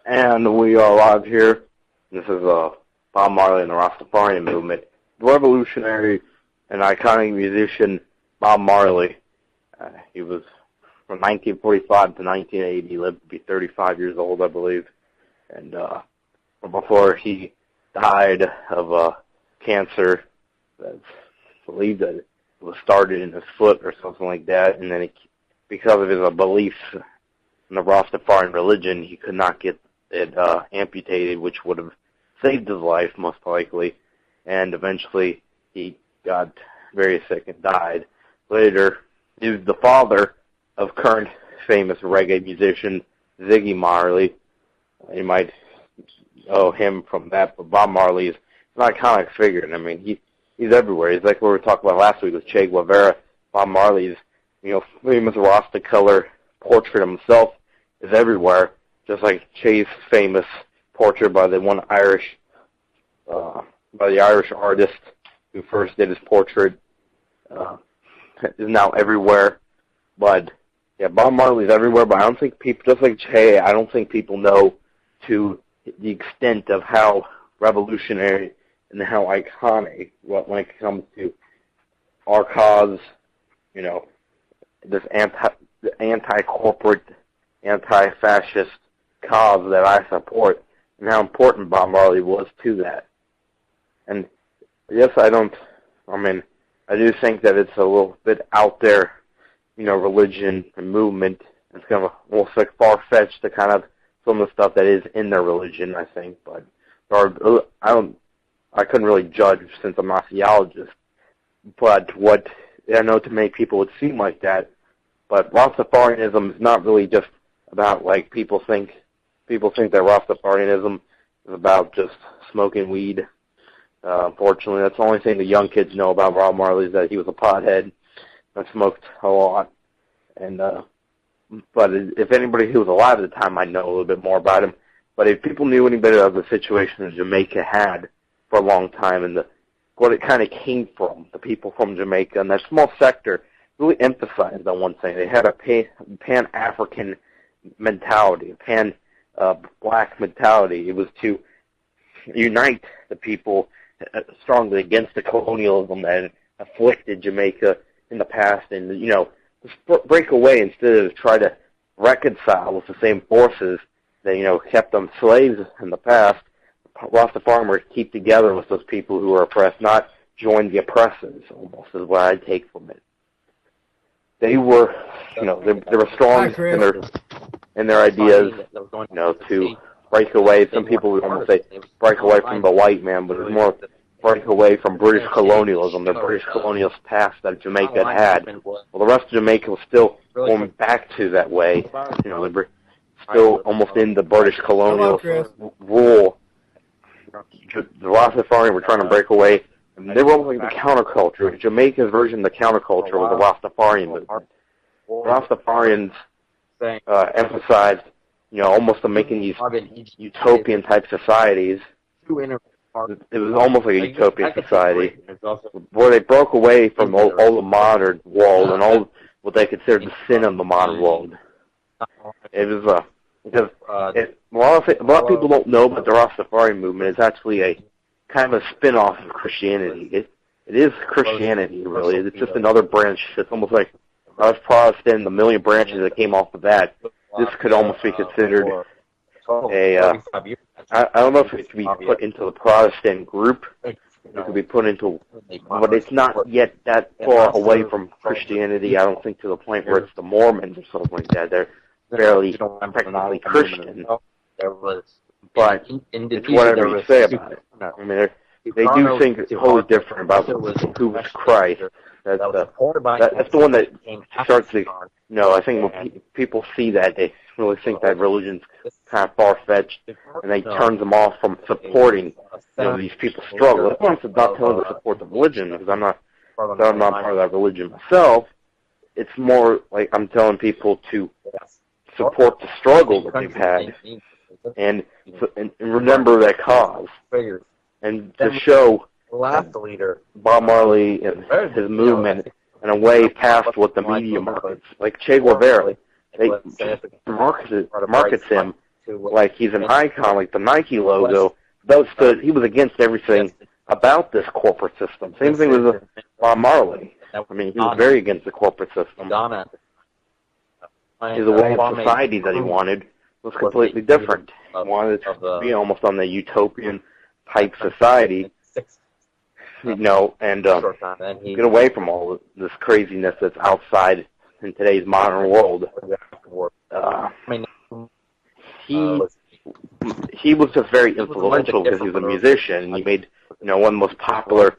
And we are live here. This is Bob Marley and the Rastafarian movement. The revolutionary and iconic musician Bob Marley. He was from 1945 to 1980. He lived to be 35 years old, I believe. And before he died of cancer, that's believed that it was started in his foot or something like that. And then because of his beliefs in the Rastafarian religion, he could not get it amputated, which would have saved his life most likely, and eventually he got very sick and died. Later, he was the father of current famous reggae musician Ziggy Marley. You might owe him from that, but Bob Marley is an iconic figure, and I mean he's everywhere. He's like what we were talking about last week with Che Guevara. Bob Marley's famous Rasta color portrait of himself is everywhere. Just like Che's famous portrait by the Irish artist who first did his portrait is now everywhere. But yeah, Bob Marley's everywhere. But I don't think people, just like Che, I don't think people know to the extent of how revolutionary and how iconic when it comes to our cause. This anti-corporate, anti-fascist cause that I support, and how important Bob Marley was to that. And yes, I do think that it's a little bit out there, religion and movement. It's kind of almost like far-fetched to kind of some of the stuff that is in their religion, I think. But I couldn't really judge since I'm not a theologist. But what I know to many people would seem like that. But Rastafarianism is not really just about like people think that Rastafarianism is about just smoking weed. Unfortunately, that's the only thing the young kids know about Bob Marley is that he was a pothead and smoked a lot. And but if anybody who was alive at the time might know a little bit more about him. But if people knew any better of the situation that Jamaica had for a long time and what it kind of came from, the people from Jamaica and that small sector really emphasized on one thing. They had a pan-African mentality, a pan-black mentality. It was to unite the people strongly against the colonialism that afflicted Jamaica in the past, and just break away instead of try to reconcile with the same forces that kept them slaves in the past. Rastafari were to keep together with those people who were oppressed, not join the oppressors. Almost is what I take from it. They were, they were strong in their ideas, to break away. Some people would almost say break away from the white man, but it was more break away from British colonialism, the British colonialist past that Jamaica had. Well, the rest of Jamaica was still going back to that way. They were still almost in the British colonial rule. The Rastafarians were trying to break away. They were almost like the counterculture. Jamaica's version of the counterculture was the Rastafarian movement. Rastafarians emphasized, almost making these utopian-type societies. It was almost like a utopian society where they broke away from all the modern world and all what they considered the sin of the modern world. It was because a lot of people don't know, but the Rastafarian movement is actually a kind of a spin-off of Christianity. It is Christianity, really. It's just another branch. It's almost like us Protestant, the million branches that came off of that. This could almost be considered I don't know if it could be put into the Protestant group. It could be put into, but it's not yet that far away from Christianity. I don't think to the point where it's the Mormons or something like that. They're fairly technically Christian, but it's whatever you say about it. I mean, they do think it's totally different about who was Christ. That's the one that starts to, I think when people see that, they really think that religion's kind of far-fetched, and they turn them off from supporting, these people's struggle. That's why I'm not telling them to support the religion, because I'm not part of that religion myself. It's more like I'm telling people to support the struggle that they've had, and remember that cause, and to show Bob Marley and his movement in a way past what the media markets, like Che Guevara, they markets him like he's an icon, like the Nike logo. He was against everything about this corporate system. Same thing with Bob Marley. I mean, he was very against the corporate system. His way of society that he wanted was completely different. He wanted it to be almost on the utopian type society, and get away from all this craziness that's outside in today's modern world. He was just very influential because he was a musician, and he made one of the most popular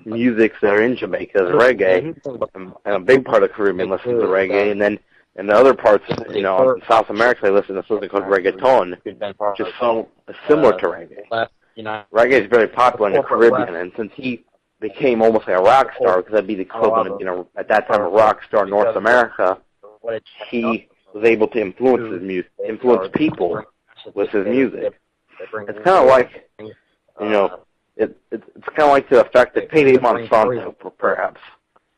musics that are in Jamaica is reggae, and a big part of the Caribbean listens to reggae, and then in the other parts, in South America, they listen to something called reggaeton, which is so similar to reggae. Reggae is very popular in the Caribbean, and since he became almost like a rock star, because that'd be the equivalent of, at that time, a rock star in North America, he was able to influence people with his music. It's kind of like, it's kind of like the effect that Payday Monsanto, perhaps,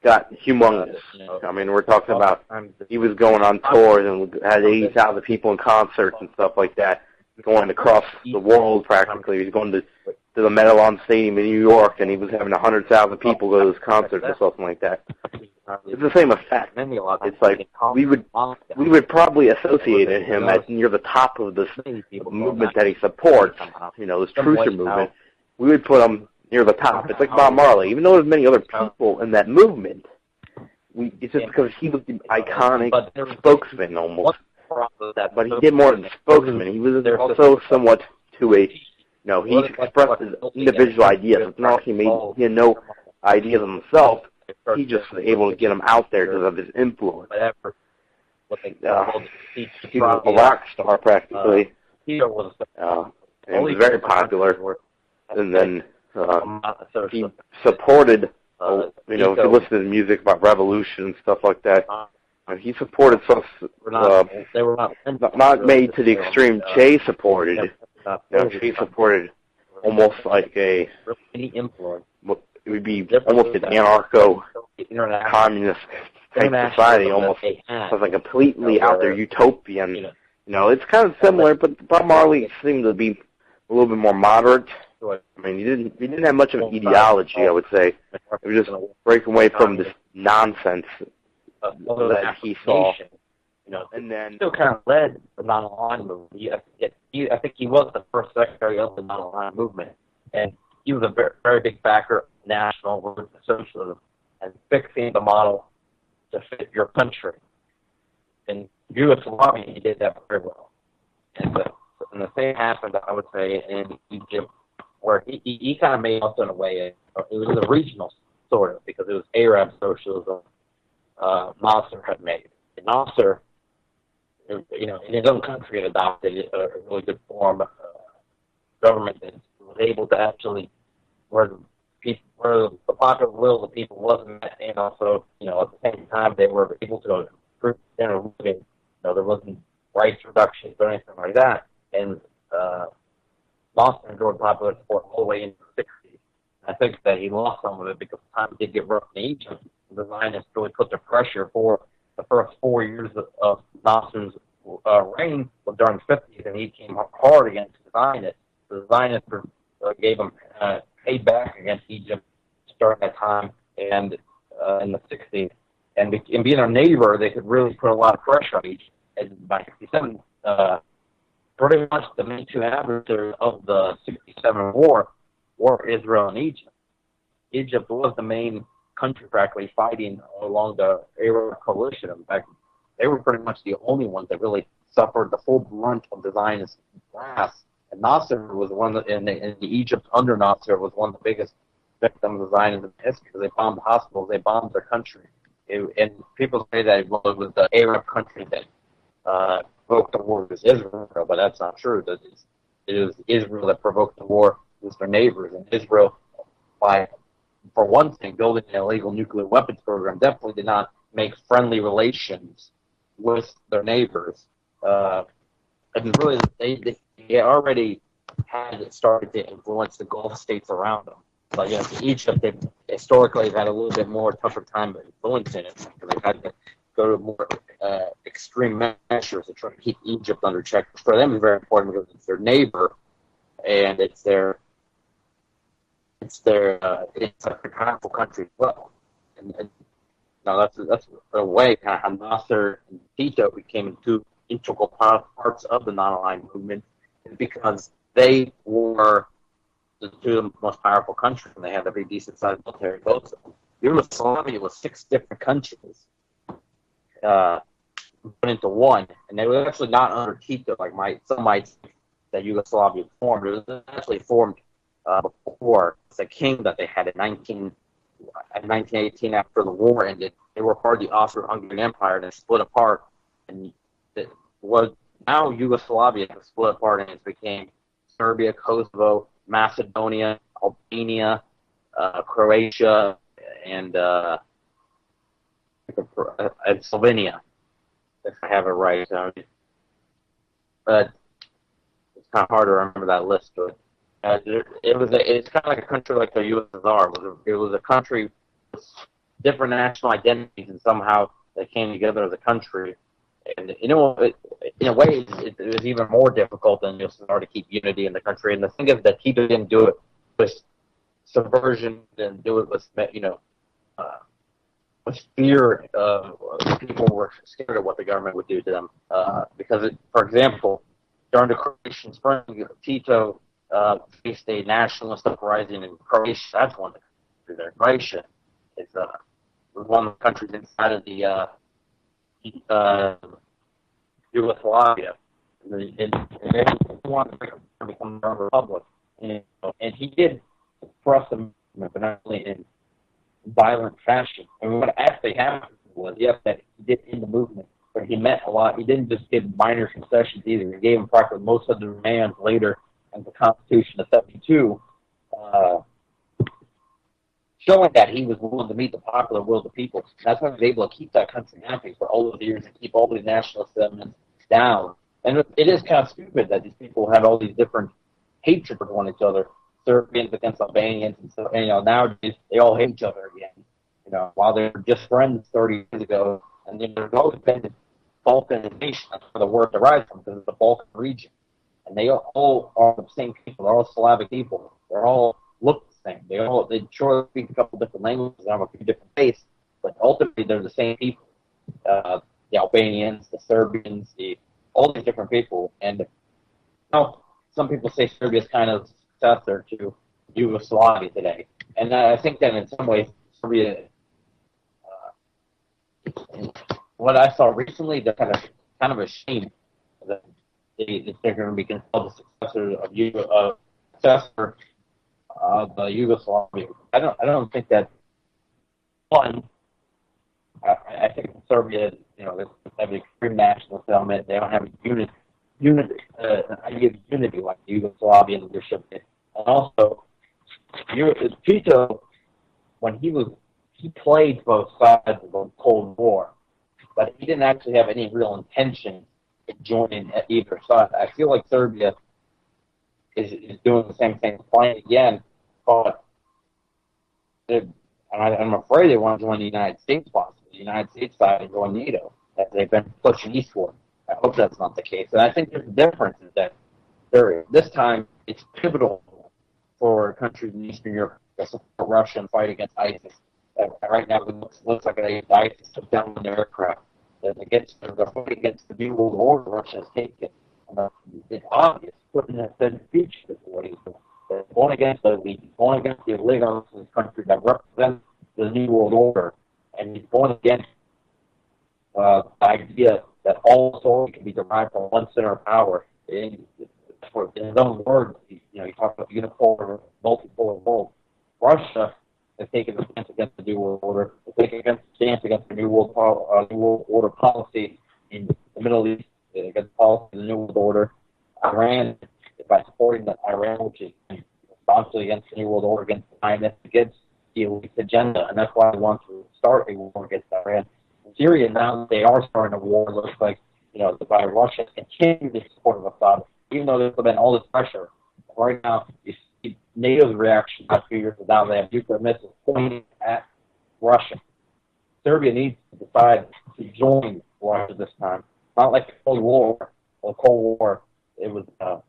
got humongous. I mean, we're talking about he was going on tours and had 80,000 people in concerts and stuff like that, going across the world practically. He was going to the Medellin Stadium in New York, and he was having 100,000 people go to his concerts or something like that. It's the same effect. It's like we would probably associate him as near the top of this movement that he supports, this Truther movement. We would put him near the top. It's like Bob Marley. Even though there's many other people in that movement, it's just because he was the iconic spokesman almost. But he did more than spokesman. He was also somewhat to a, he expressed his individual ideas. It's not like he had no ideas himself. He just was able to get them out there because of his influence. He was a rock star practically. And he was very popular. And then he supported, if you listen to the music about revolution and stuff like that, he supported stuff not made to the extreme Che supported. Che supported almost like it would be almost an anarcho-communist type society, almost like completely out there utopian. It's kind of similar, but Bob Marley seemed to be a little bit more moderate. I mean, he didn't have much of an ideology, I would say. It was just breaking away from this nonsense that he saw. And then still kind of led the non-aligned movement. I think he was the first secretary of the non-aligned movement, and he was a very, very big backer of national socialism and fixing the model to fit your country. In Yugoslavia, he did that very well. And the same happened, I would say, in Egypt, where he kind of made us in a way. It was a regional sort of, because it was Arab socialism Nasser had made. And Nasser, in his own country, had adopted a really good form of government that was able to actually, where the popular will of the people wasn't met, and also, at the same time, they were able to improve their living. There wasn't rights reductions or anything like that. And Nasser enjoyed popular support all the way into the 60s. I think that he lost some of it because times did get rough in Egypt. The Zionists really put the pressure for the first 4 years of Nasser's reign during the 50s, and he came hard against the Zionists. The Zionists gave him paid back against Egypt starting that time and in the 60s. And being a neighbor, they could really put a lot of pressure on Egypt. And by 67, pretty much the main two adversaries of the 67 war were Israel and Egypt. Egypt was the main country practically fighting along the Arab coalition. In fact, they were pretty much the only ones that really suffered the full brunt of the Zionist blast. And Nasser was one in Egypt under Nasser was one of the biggest victims of Zionism in history. They bombed hospitals, they bombed their country. And people say that it was the Arab country that provoked the war with Israel, but that's not true. It was Israel that provoked the war with their neighbors. And Israel, for one thing, building an illegal nuclear weapons program, definitely did not make friendly relations with their neighbors. And really, they already had started to influence the Gulf states around them. But Egypt, they historically had a little bit more tougher time influencing it because they had to go to more extreme measures to try to keep Egypt under check. For them, it's very important because it's their neighbor, and it's a powerful country as well. And that's a way kind of Nasser and Tito became two integral parts of the non-aligned movement, because they were the two most powerful countries, and they had a very decent-sized military, both of them. Yugoslavia was 6 different countries put into one, and they were actually not under Tito, like some might say that Yugoslavia formed. It was actually formed before the king that they had in 1918 after the war ended. They were part of the Austro-Hungarian Empire, and they split apart, and it was now Yugoslavia has split apart, and it became Serbia, Kosovo, Macedonia, Albania, Croatia, and Slovenia, if I have it right. But it's kind of hard to remember that list. But it's kind of like a country like the USSR. It was a country with different national identities, and somehow they came together as a country. And in a way, it was even more difficult than USSR to keep unity in the country. And the thing is that Tito didn't do it with subversion, didn't do it with with fear. People were scared of what the government would do to them. Because, for example, during the Croatian Spring, Tito faced a nationalist uprising in Croatia. That's one of the countries there. Croatia is one of the countries inside of the Yugoslavia, and they wanted to become a republic, and he did suppress them, but not only in violent fashion. And what actually happened was, yes, that he did end the movement, but he meant a lot. He didn't just give minor concessions either. He gave him practically most of the demands later in the Constitution of '72. Showing that he was willing to meet the popular will of the people. That's why he was able to keep that country happy for all those years and keep all these nationalist sentiments down. And it is kind of stupid that these people had all these different hatred for one another. Serbians against Albanians, and so, nowadays they all hate each other again. While they were just friends 30 years ago, and then there's always been this Balkanization. That's where the word derives from, because it's the Balkan region, and they all are the same people. They're all Slavic people. They're all look the same. They sure speak a couple different languages, have a few different tastes, but ultimately they're the same people. The Albanians, the Serbians, all these different people. And some people say Serbia is kind of successor to Yugoslavia today. And I think that in some ways, Serbia, what I saw recently, they're kind of ashamed that they're going to be called the successor of Yugoslavia. I don't think that. One, I think Serbia, they have an extreme nationalist element. They don't have an idea of unity like the Yugoslavian leadership did. And also, Tito, when he played both sides of the Cold War, but he didn't actually have any real intention of joining at either side. I feel like Serbia is doing the same thing, playing again, but I'm afraid they want to join the United States, possibly the United States side, and join NATO, that they've been pushing eastward. I hope that's not the case. And I think the difference is that this time it's pivotal for countries in Eastern Europe to support Russia and fight against ISIS. Right now, it looks like ISIS took down their aircraft. They're fighting against the New World Order Russia has taken. It's obvious, putting a speech to what he's doing. They're going against the elite, he's going against the oligarchs in this country that represent the New World Order, and he's going against the idea that all authority can be derived from one center of power. In his own words, he talks about the unipolar, multipolar world. Russia has taken a stance against the New World Order. Has taken a stance against the New World Order policy in the Middle East, against the policy of the New World Order. Iran, by supporting Iran, which is staunchly against the New World Order, against the Zionist, against the elite agenda, and that's why they want to start a war against Iran. In Syria, now that they are starting a war, it looks like by Russia continue to support of Assad, even though there's been all this pressure. Right now, you see NATO's reaction last few years without they have nuclear missiles pointing at Russia. Serbia needs to decide to join Russia this time. not like the Cold War. The Cold War, it was a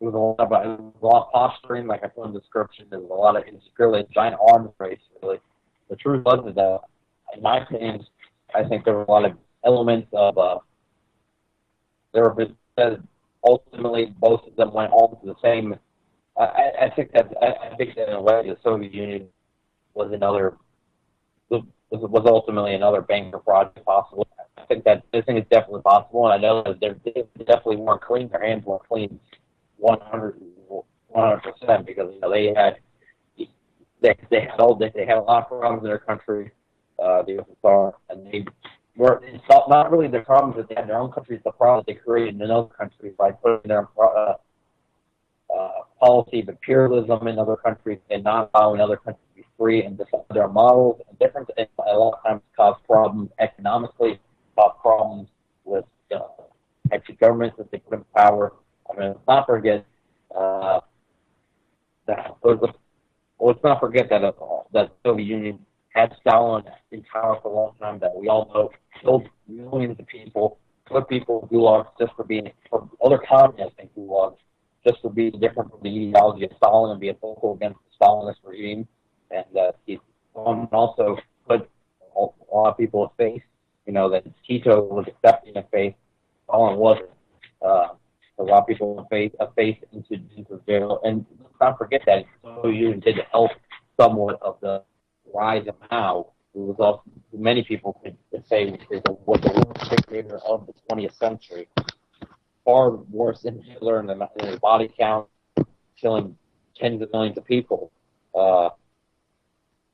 lot about, it was a lot of posturing, like I put in the description. There was a lot of, it's really a giant arms race, really. The truth was that, in my opinion, I think there were a lot of elements of, ultimately both of them went on to the same. I think that in a way the Soviet Union was ultimately another banker project possible. I think it's definitely possible, and I know that they definitely weren't clean. Their hands weren't clean 100%, because they had a lot of problems in their country, the USSR, and they were, it's not really the problems that they had in their own countries, the problems they created in other countries by putting their policy of imperialism in other countries and not allowing other countries to be free and decide their models and different. And a lot of times cause problems economically, cause problems with actually governments that they put in power. I mean, let's not forget that the Soviet Union had Stalin in power for a long time, that we all know killed millions of people, put people in gulags just for being, or other communists in gulags, just for being different from the ideology of Stalin and being vocal against the Stalinist regime. And he also put a lot of people in faith, that Tito was accepting of faith, Stalin wasn't. A lot of people in faith into jail. And let's not forget that the Soviet Union did help somewhat of the rise of Mao, who was also, many people could say was the worst dictator of the 20th century. Far worse than Hitler in the body count, killing tens of millions of people.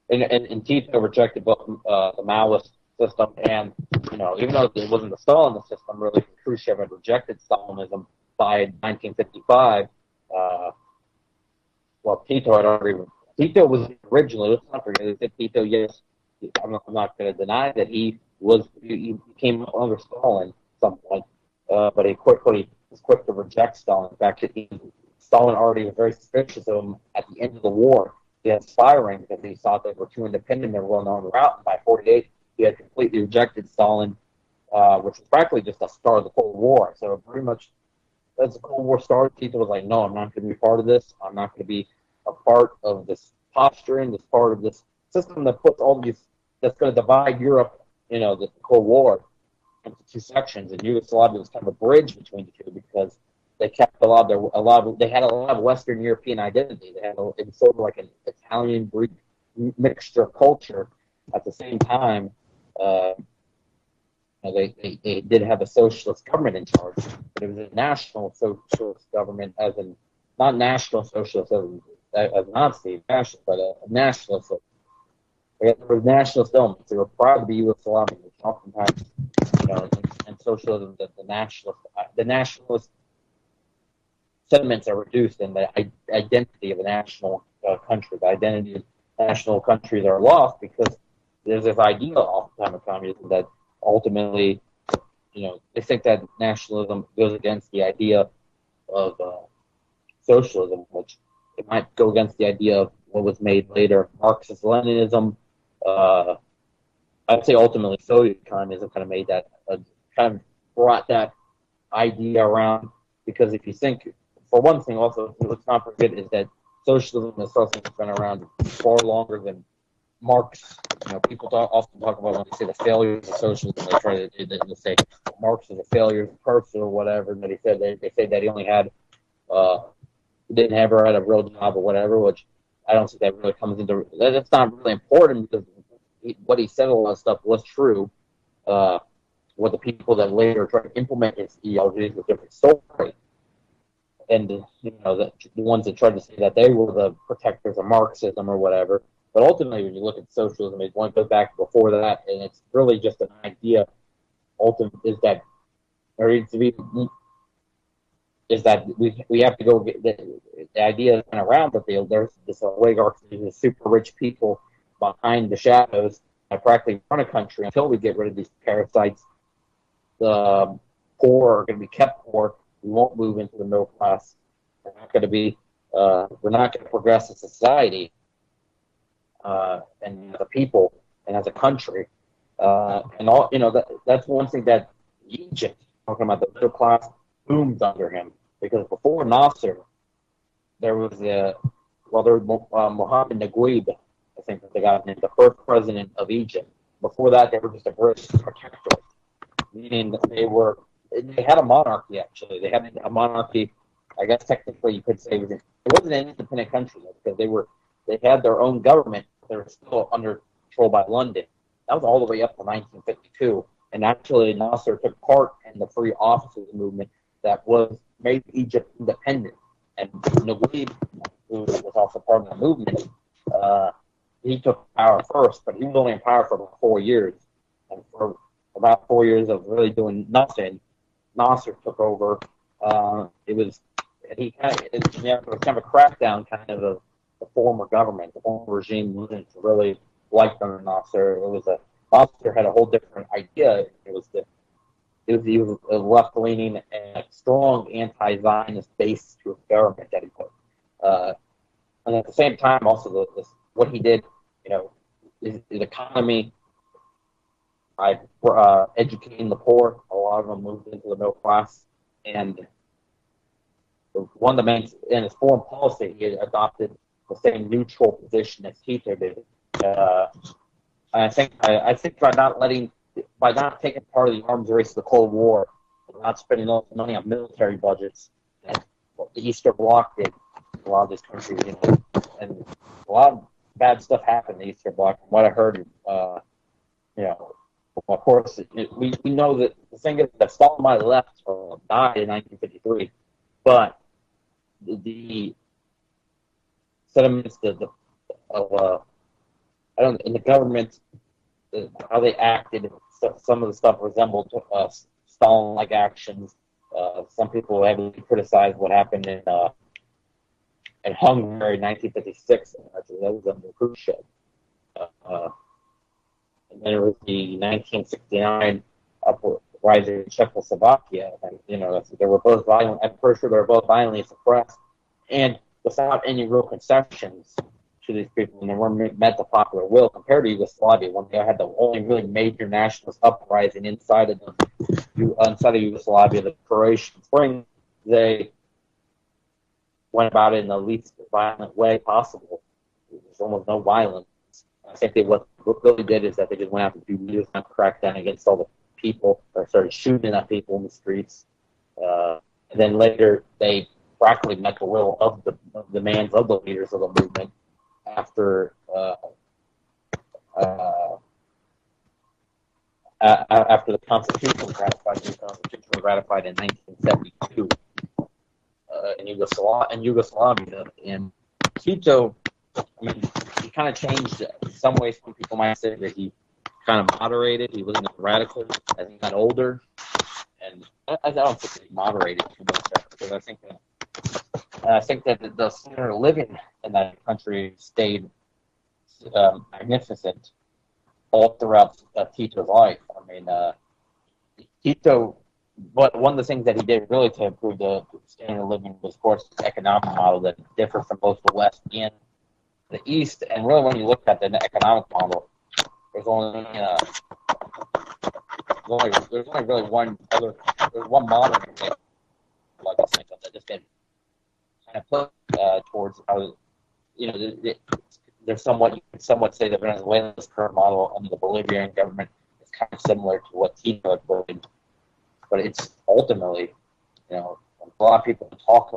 And Tito rejected both the Maoist system and, even though it wasn't the Stalinist system, really, Khrushchev had rejected Stalinism by 1955. Tito was originally, let's not forget, Tito, yes, I'm not going to deny that he came under Stalin at some point, but he was quick to reject Stalin. In fact, Stalin already was very suspicious of him at the end of the war. He had firing because he thought they were too independent and were on the route. And by 1948, he had completely rejected Stalin, which was practically just the start of the Cold War. So pretty much, as the Cold War started, Tito was like, no, I'm not going to be part of this. I'm not going to be a part of this posturing, this part of this system that puts all these, that's going to divide Europe, the Cold War into two sections. And Yugoslavia was kind of a bridge between the two because they kept they had a lot of Western European identity. It was sort of like an Italian Greek mixture of culture. At the same time, they did have a socialist government in charge, but it was a national socialist government, as in not national socialism as Nazi national, but a nationalist. There were nationalist elements. They were proud to be Yugoslavian, which oftentimes, in socialism, the nationalist sentiments are reduced, and the identity of a national country, the identity of national countries are lost because there's this idea oftentimes of communism that ultimately, they think that nationalism goes against the idea of socialism, which it might go against the idea of what was made later, Marxist-Leninism. I'd say ultimately Soviet communism kind of made that, kind of brought that idea around, because if you think, for one thing also, let's not forget, is that socialism is something that's been around far longer than Marx. People often talk about when they say the failures of socialism, they say Marx is a failure as a person or whatever, and they say that he only had, didn't ever had a real job or whatever, which I don't think that really comes into, that's not really important because what he said, a lot of stuff was true. What the people that later tried to implement his ideology is a different story. And, the ones that tried to say that they were the protectors of Marxism or whatever. But ultimately, when you look at socialism, it goes back before that, and it's really just an idea. Ultimately, is that we have to go get the idea is kind of around, but there's this oligarchy, these super rich people behind the shadows that practically run a country until we get rid of these parasites. The poor are going to be kept poor. We won't move into the middle class. We're not going to progress as a society, and as a people, and as a country, and all. That's one thing that Egypt, talking about the middle class, boomed under him because before Nasser, there was Mohammed Naguib, I think that they got named the first president of Egypt. Before that, they were just a British protectorate, meaning that they had a monarchy actually. They had a monarchy. I guess technically you could say it wasn't an independent country because they had their own government. They were still under control by London. That was all the way up to 1952. And actually, Nasser took part in the free officers movement that made Egypt independent. And Naguib, who was also part of the movement, he took power first, but he was only in power for about 4 years. And for about 4 years of really doing nothing, Nasser took over. It was kind of a crackdown, kind of the former government. The former regime wasn't really like under Nasser. Nasser had a whole different idea. He was a left-leaning and strong anti-Zionist base to his government that he put. And at the same time, also what he did, his economy, by educating the poor. A lot of them moved into the middle class, and one of the main in his foreign policy, he adopted the same neutral position as Tito did. I think by not taking part of the arms race of the Cold War, not spending all the money on military budgets, and the Eastern Bloc did a lot of these countries, and a lot of bad stuff happened in the Eastern Bloc. From what I heard, of course, we know that the thing is that Stalin might have left or died in 1953, but the sentiments in the government, how they acted, some of the stuff resembled Stalin-like actions. Some people heavily criticized what happened in Hungary in 1956. Actually, that was under Khrushchev. And then it was the 1969 uprising in Czechoslovakia. And, they were both violent. I'm pretty sure they were both violently suppressed, and without any real concessions to these people, and they weren't met the popular will compared to Yugoslavia, when they had the only really major nationalist uprising inside of Yugoslavia, the Croatian Spring. They went about it in the least violent way possible. There was almost no violence. I think what really did is that they just went out to do real time crackdown against all the people, or started shooting at people in the streets. And then later they practically met the will of the demands of the leaders of the movement after the Constitution was ratified. The Constitution was ratified in 1972 in Yugoslavia, and Tito, he kind of changed in some ways. Some people might say that he kind of moderated. He wasn't radical as he got older, and I don't think he moderated too much because I think that the standard of living in that country stayed magnificent all throughout Tito's life. I mean, Tito. But one of the things that he did really to improve the standard of living was, of course, the economic model that differed from both the West and the East. And really, when you look at the economic model, there's only really one modern thing, like I think, that just been kind of put towards there's you could somewhat say that Venezuela's current model under the Bolivian government is kind of similar to what Tito had put in. But it's ultimately, a lot of people talk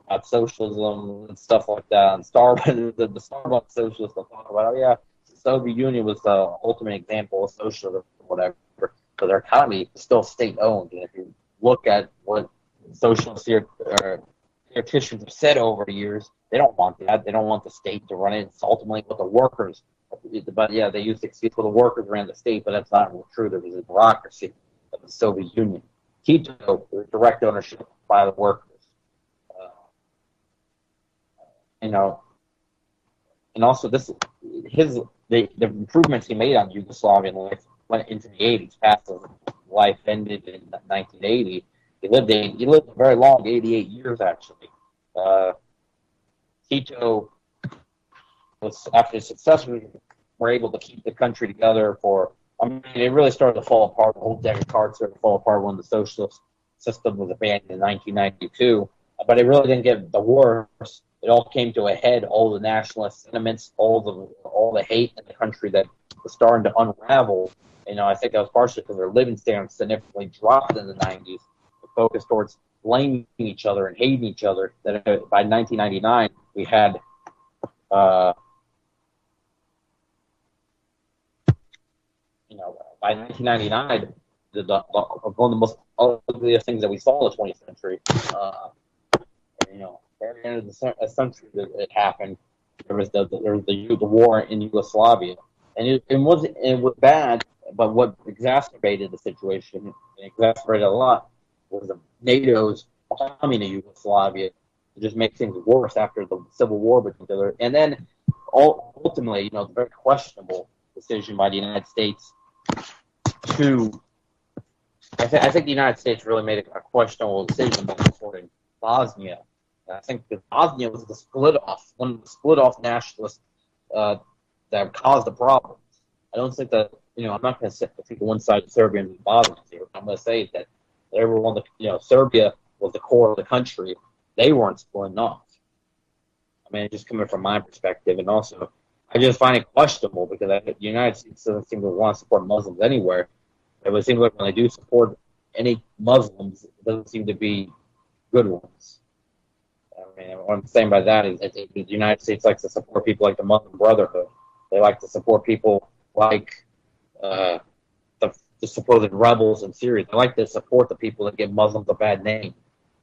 about socialism and stuff like that. And the Starbucks socialists will talk about, the Soviet Union was the ultimate example of socialism or whatever. But their economy is still state-owned. And if you look at what socialist theoreticians have said over the years, they don't want that. They don't want the state to run it. It's ultimately what the workers. But they use the excuse for the workers ran the state, but that's not true. There was a bureaucracy of the Soviet Union. Tito was direct ownership by the workers. And also the improvements he made on Yugoslavian life went into the 80s. Past his life ended in 1980. He lived a very long 88 years actually. Tito was, after his successors, were able to keep the country together for I mean, it really started to fall apart. The whole deck of cards started to fall apart when the socialist system was abandoned in 1992. But it really didn't get the worse. It all came to a head. All the nationalist sentiments, all the hate in the country that was starting to unravel. I think that was partially because their living standards significantly dropped in the 90s. The focus towards blaming each other and hating each other. That by 1999 we had. By 1999, one of the most ugliest things that we saw in the 20th century. At the end of the century that it happened, there was the war in Yugoslavia, and it was bad. But what exacerbated the situation, and exacerbated a lot, was the NATO's bombing of Yugoslavia. It just makes things worse after the civil war between the other, and then ultimately, the very questionable decision by the United States to. I think the United States really made a questionable decision by supporting Bosnia. I think that Bosnia was one of the split-off nationalists that caused the problems. I don't think that, I'm not going to say one side of Serbia and Bosnia here. I'm going to say that they were one of the, Serbia was the core of the country. They weren't splitting off. I mean, just coming from my perspective, and also, I just find it questionable because the United States doesn't seem to want to support Muslims anywhere. It would seem like when they do support any Muslims, it doesn't seem to be good ones. I mean, what I'm saying by that is that the United States likes to support people like the Muslim Brotherhood. They like to support people like the supposed rebels in Syria. They like to support the people that give Muslims a bad name.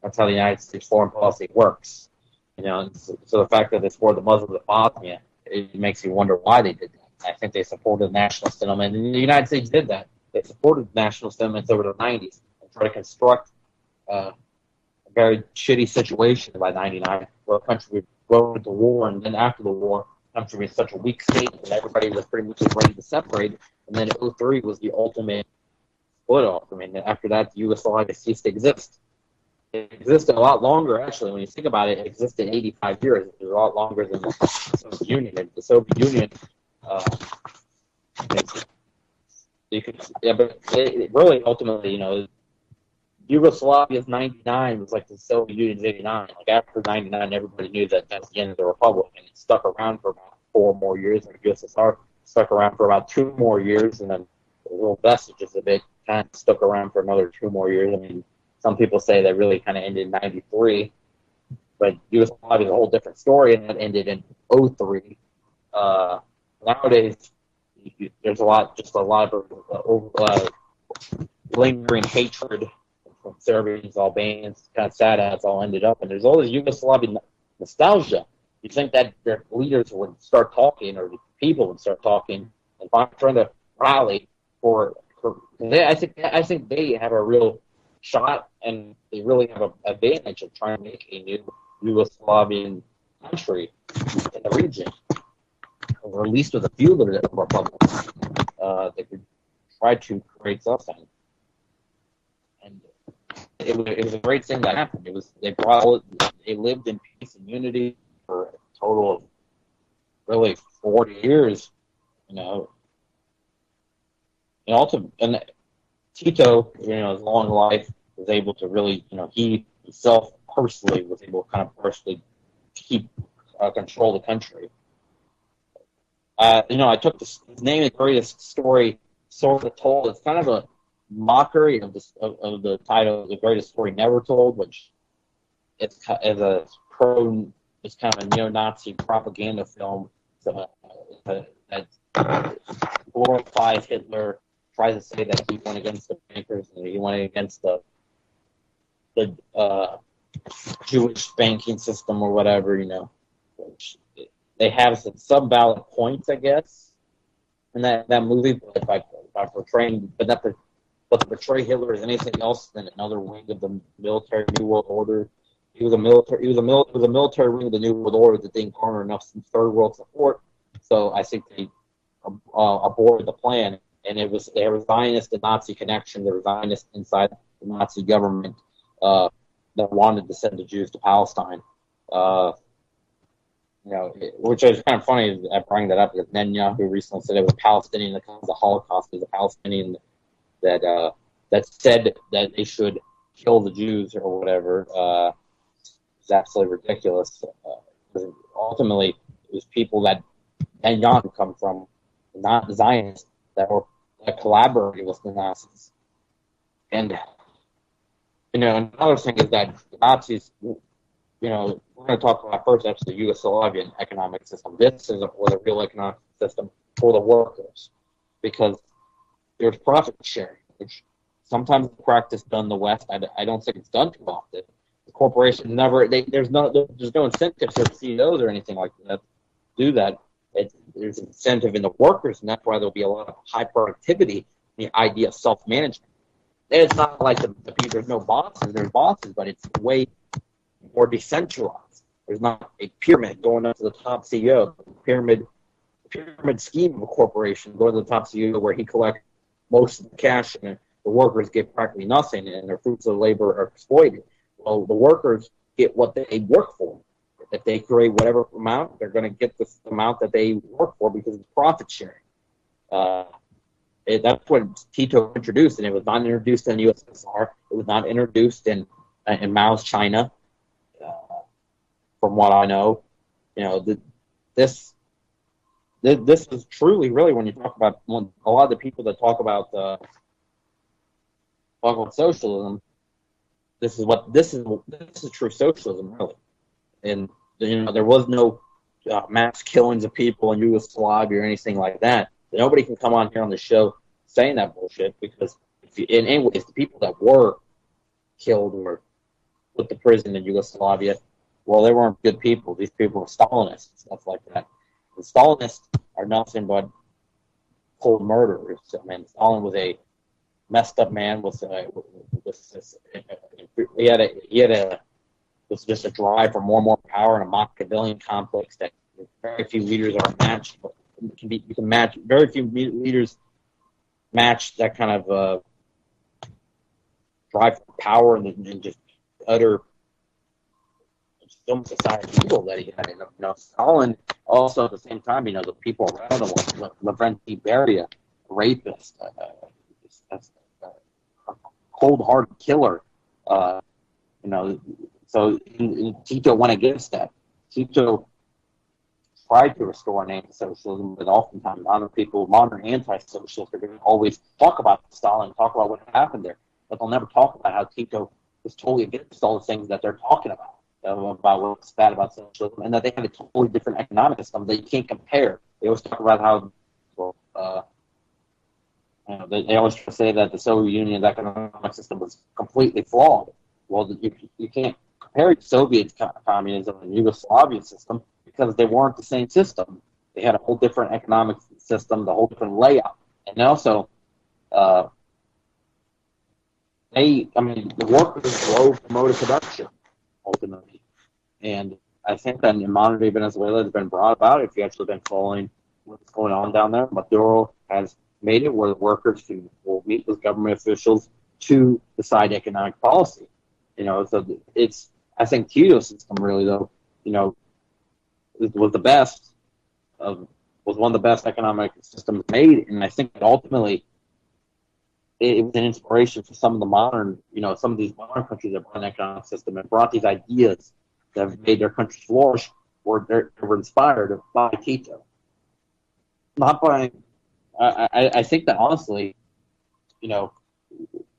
That's how the United States foreign policy works. So the fact that they support the Muslims of Bosnia, it makes you wonder why they did that. I think they supported national sentiment, and the United States did that. They supported national sentiments over the 90s and tried to construct a very shitty situation by 99, where the country would go into war, and then after the war, the country was such a weak state that everybody was pretty much ready to separate. And then 2003 was the ultimate split off. I mean, after that, Yugoslavia ceased to exist. It existed a lot longer, actually. When you think about it, it existed 85 years. It was a lot longer than the Soviet Union. The Soviet Union, but it really ultimately, Yugoslavia's 99 was like the Soviet Union's 89. Like after 99, everybody knew that that's the end of the republic, and it stuck around for about 4 more years. And the USSR stuck around for about 2 more years, and then the little vestiges of it kind of stuck around for another 2 more years. I mean, some people say that really kind of ended in 93, but Yugoslavia is a whole different story, and that ended in 2003. Nowadays, there's a lot of lingering hatred from Serbians, Albanians. Kind of sad how it's all ended up, and there's all this Yugoslavian nostalgia. You think that their leaders would start talking, or the people would start talking, and trying to rally for I think they have a real shot, and they really have an advantage of trying to make a new Yugoslavian country in the region, or at least with a few of the republics they could try to create something. And it was a great thing that happened. They lived in peace and unity for a total of really 40 years, and Tito, his long life, was able to really, he himself personally was able to kind of personally keep control of the country. I took his name, The Greatest Story Sort of Told. It's kind of a mockery of the title, The Greatest Story Never Told, which it's kind of a neo-Nazi propaganda film that glorifies Hitler, tries to say that he went against the bankers and he went against the Jewish banking system or whatever, which they have some valid points, I guess, in that movie, but by portraying, but to portray Hitler as anything else than another wing of the military New World Order. He was a military wing of the New World Order that didn't garner enough third world support. So I think they aborted the plan, and there was Zionist and Nazi connection. There was Zionist inside the Nazi government that wanted to send the Jews to Palestine. which is kind of funny I bring that up because Netanyahu recently said it was a Palestinian that caused the Holocaust. It was a Palestinian that said that they should kill the Jews or whatever. It's absolutely ridiculous. Ultimately, it was people that Netanyahu come from, not Zionists, that collaborated with the Nazis. And another thing is that the Nazis, we're going to talk about first, that's the Yugoslavian economic system. This was a real economic system for the workers because there's profit sharing, which sometimes the practice done in the West. I don't think it's done too often. The corporation there's no incentive for CEOs or anything like that to do that. There's incentive in the workers, and that's why there'll be a lot of high productivity in the idea of self-management. It's not like there's no bosses, there's bosses, but it's way more decentralized. There's not a pyramid going up to the top CEO. Pyramid scheme of a corporation going to the top CEO where he collects most of the cash and the workers get practically nothing and their fruits of labor are exploited. Well, the workers get what they work for. If they create whatever amount, they're going to get the amount that they work for because it's profit sharing. That's what Tito introduced, and it was not introduced in the USSR. It was not introduced in Mao's China. From what I know, this is truly, really, when you talk about a lot of the people that talk about socialism, this is true socialism, really. And there was no mass killings of people in Yugoslavia or anything like that. Nobody can come on here on the show saying that bullshit because, anyways, the people that were killed or put to prison in Yugoslavia, well, they weren't good people. These people were Stalinists and stuff like that. The Stalinists are nothing but cold murderers. I mean, Stalin was a messed up man with was just a drive for more and more power and a Machiavellian complex that very few leaders are matched. Very few leaders match that kind of drive for power and just utter society evil that he had. Stalin also at the same time, the people around him, like Lavrenti Beria, a rapist, a cold-hearted killer. So Tito went against that. Tito tried to restore an anti-socialism, but oftentimes modern anti-socialists are going to always talk about Stalin, talk about what happened there, but they'll never talk about how Tito was totally against all the things that they're talking about what's bad about socialism, and that they have a totally different economic system that you can't compare. They always talk about how, they always try to say that the Soviet Union's economic system was completely flawed. Well, you can't compare Soviet communism and Yugoslavian system because they weren't the same system. They had a whole different economic system, the whole different layout. And also, the workers drove promoted production, ultimately. And I think that in modern-day Venezuela has been brought about, if you've actually been following what's going on down there. Maduro has made it where the workers will meet with government officials to decide economic policy. So I think Tito's system really, though, was one of the best economic systems made, and I think that ultimately it was an inspiration for some of these modern countries that brought an economic system and brought these ideas that have made their countries flourish, or they were inspired by Tito. Not by, I think that honestly,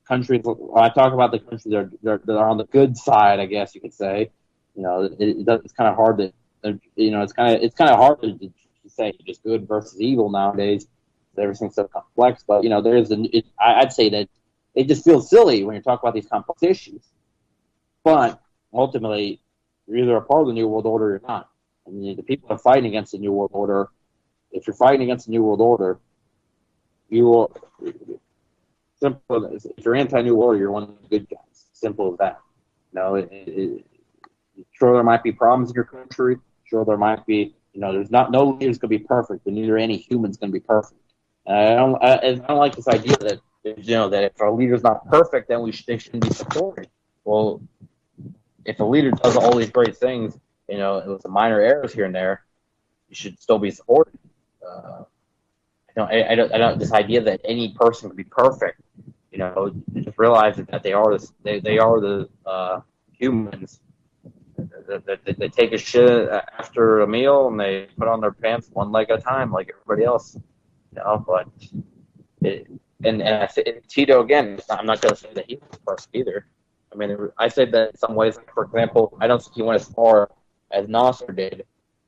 countries. When I talk about the countries that are on the good side, I guess you could say, it's kind of hard to, it's kind of hard to say just good versus evil nowadays. Everything's so complex, but I'd say that it just feels silly when you talk about these complex issues. But ultimately, you're either a part of the New World Order or you're not. I mean, the people that are fighting against the New World Order, if you're fighting against the New World Order, you will. Simple. If you're anti-New Order, you're one of the good guys. Simple as that. Sure, there might be problems in your country. Sure, there might be. There's no leader's going to be perfect, but neither any human's going to be perfect. I don't like this idea that that if our leader's not perfect, then they shouldn't be supported. Well, if a leader does all these great things it was some minor errors here and there, you should still be supported. I don't. This idea that any person can be perfect, just realize that they are the humans. They take a shit after a meal and they put on their pants one leg at a time, like everybody else. But Tito again. I'm not going to say that he was perfect either. I mean, I said that in some ways. Like, for example, I don't think he went as far as Nasser did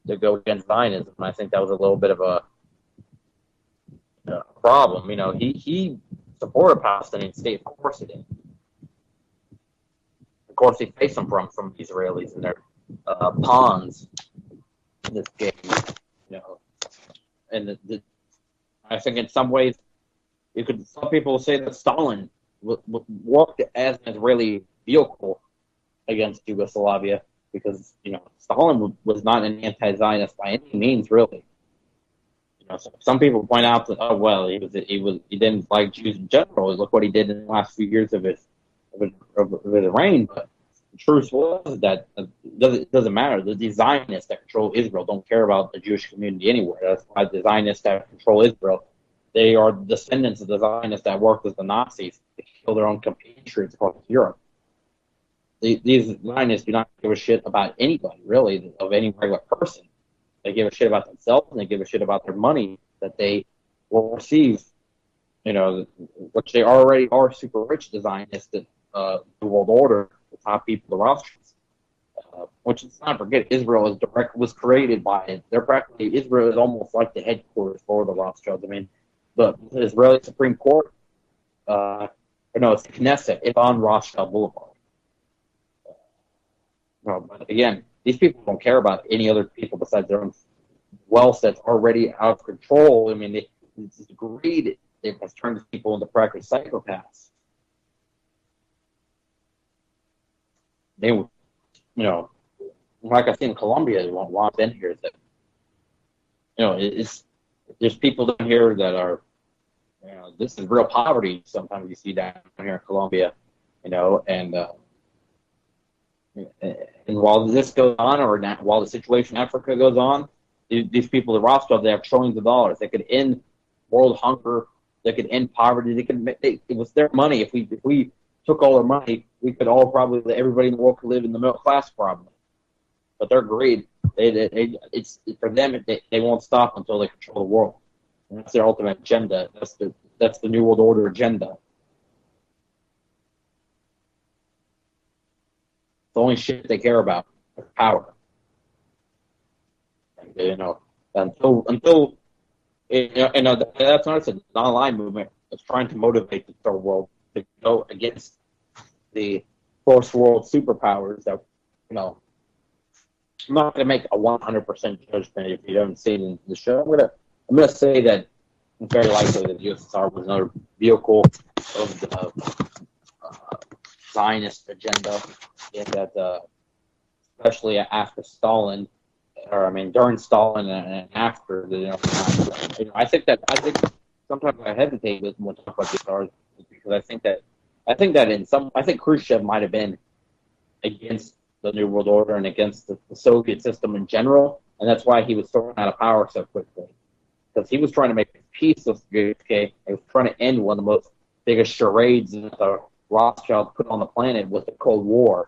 to go against Zionism. I think that was a little bit of a problem. He supported Palestinian state. Of course he did. Of course he faced them from the Israelis and their pawns in this game. And I think in some ways some people say that Stalin worked as an Israeli vehicle against Yugoslavia because Stalin was not an anti-Zionist by any means, really. So some people point out that he didn't like Jews in general. Look what he did in the last few years of his reign. But the truth was that it doesn't matter. The Zionists that control Israel don't care about the Jewish community anywhere. That's why the Zionists that control Israel, they are descendants of the Zionists that worked with the Nazis to kill their own compatriots across Europe. These Zionists do not give a shit about anybody, really, of any regular person. They give a shit about themselves, and they give a shit about their money that they will receive, which they already are super rich, the Zionists, the world order, the top people, the Rothschilds. Which, let's not forget, Israel was created by it. Israel is almost like the headquarters for the Rothschilds. I mean, the Israeli Supreme Court, it's the Knesset. It's on Rothschild Boulevard. But again, these people don't care about any other people besides their own wealth that's already out of control. I mean, it's greed that has turned these people into practically psychopaths. They, like I see in Colombia, while I've been here, that, there's people down here that are, this is real poverty. Sometimes you see down here in Colombia, and while this goes on, or not, while the situation in Africa goes on, these people, the Rothschilds, they have trillions of dollars. They could end world hunger. They could end poverty. It was their money. If we took all their money, we could everybody in the world could live in the middle class probably. But their greed, it's for them. They won't stop until they control the world. And that's their ultimate agenda. That's the New World Order agenda. The only shit they care about is power. Until that's what I said. The online movement is trying to motivate the third world to go against the first world superpowers. That I'm not going to make a 100% judgment if you haven't seen in the show. I'm gonna say that it's very likely that the USSR was another vehicle of the Zionist agenda. In that, especially after Stalin, during Stalin and after, I think sometimes I hesitate when we talk about the USSR because I think Khrushchev might have been against the New World Order and against the Soviet system in general, and that's why he was thrown out of power so quickly, because he was trying to make peace with JFK. He was trying to end one of the biggest charades that the Rothschilds put on the planet with the Cold War.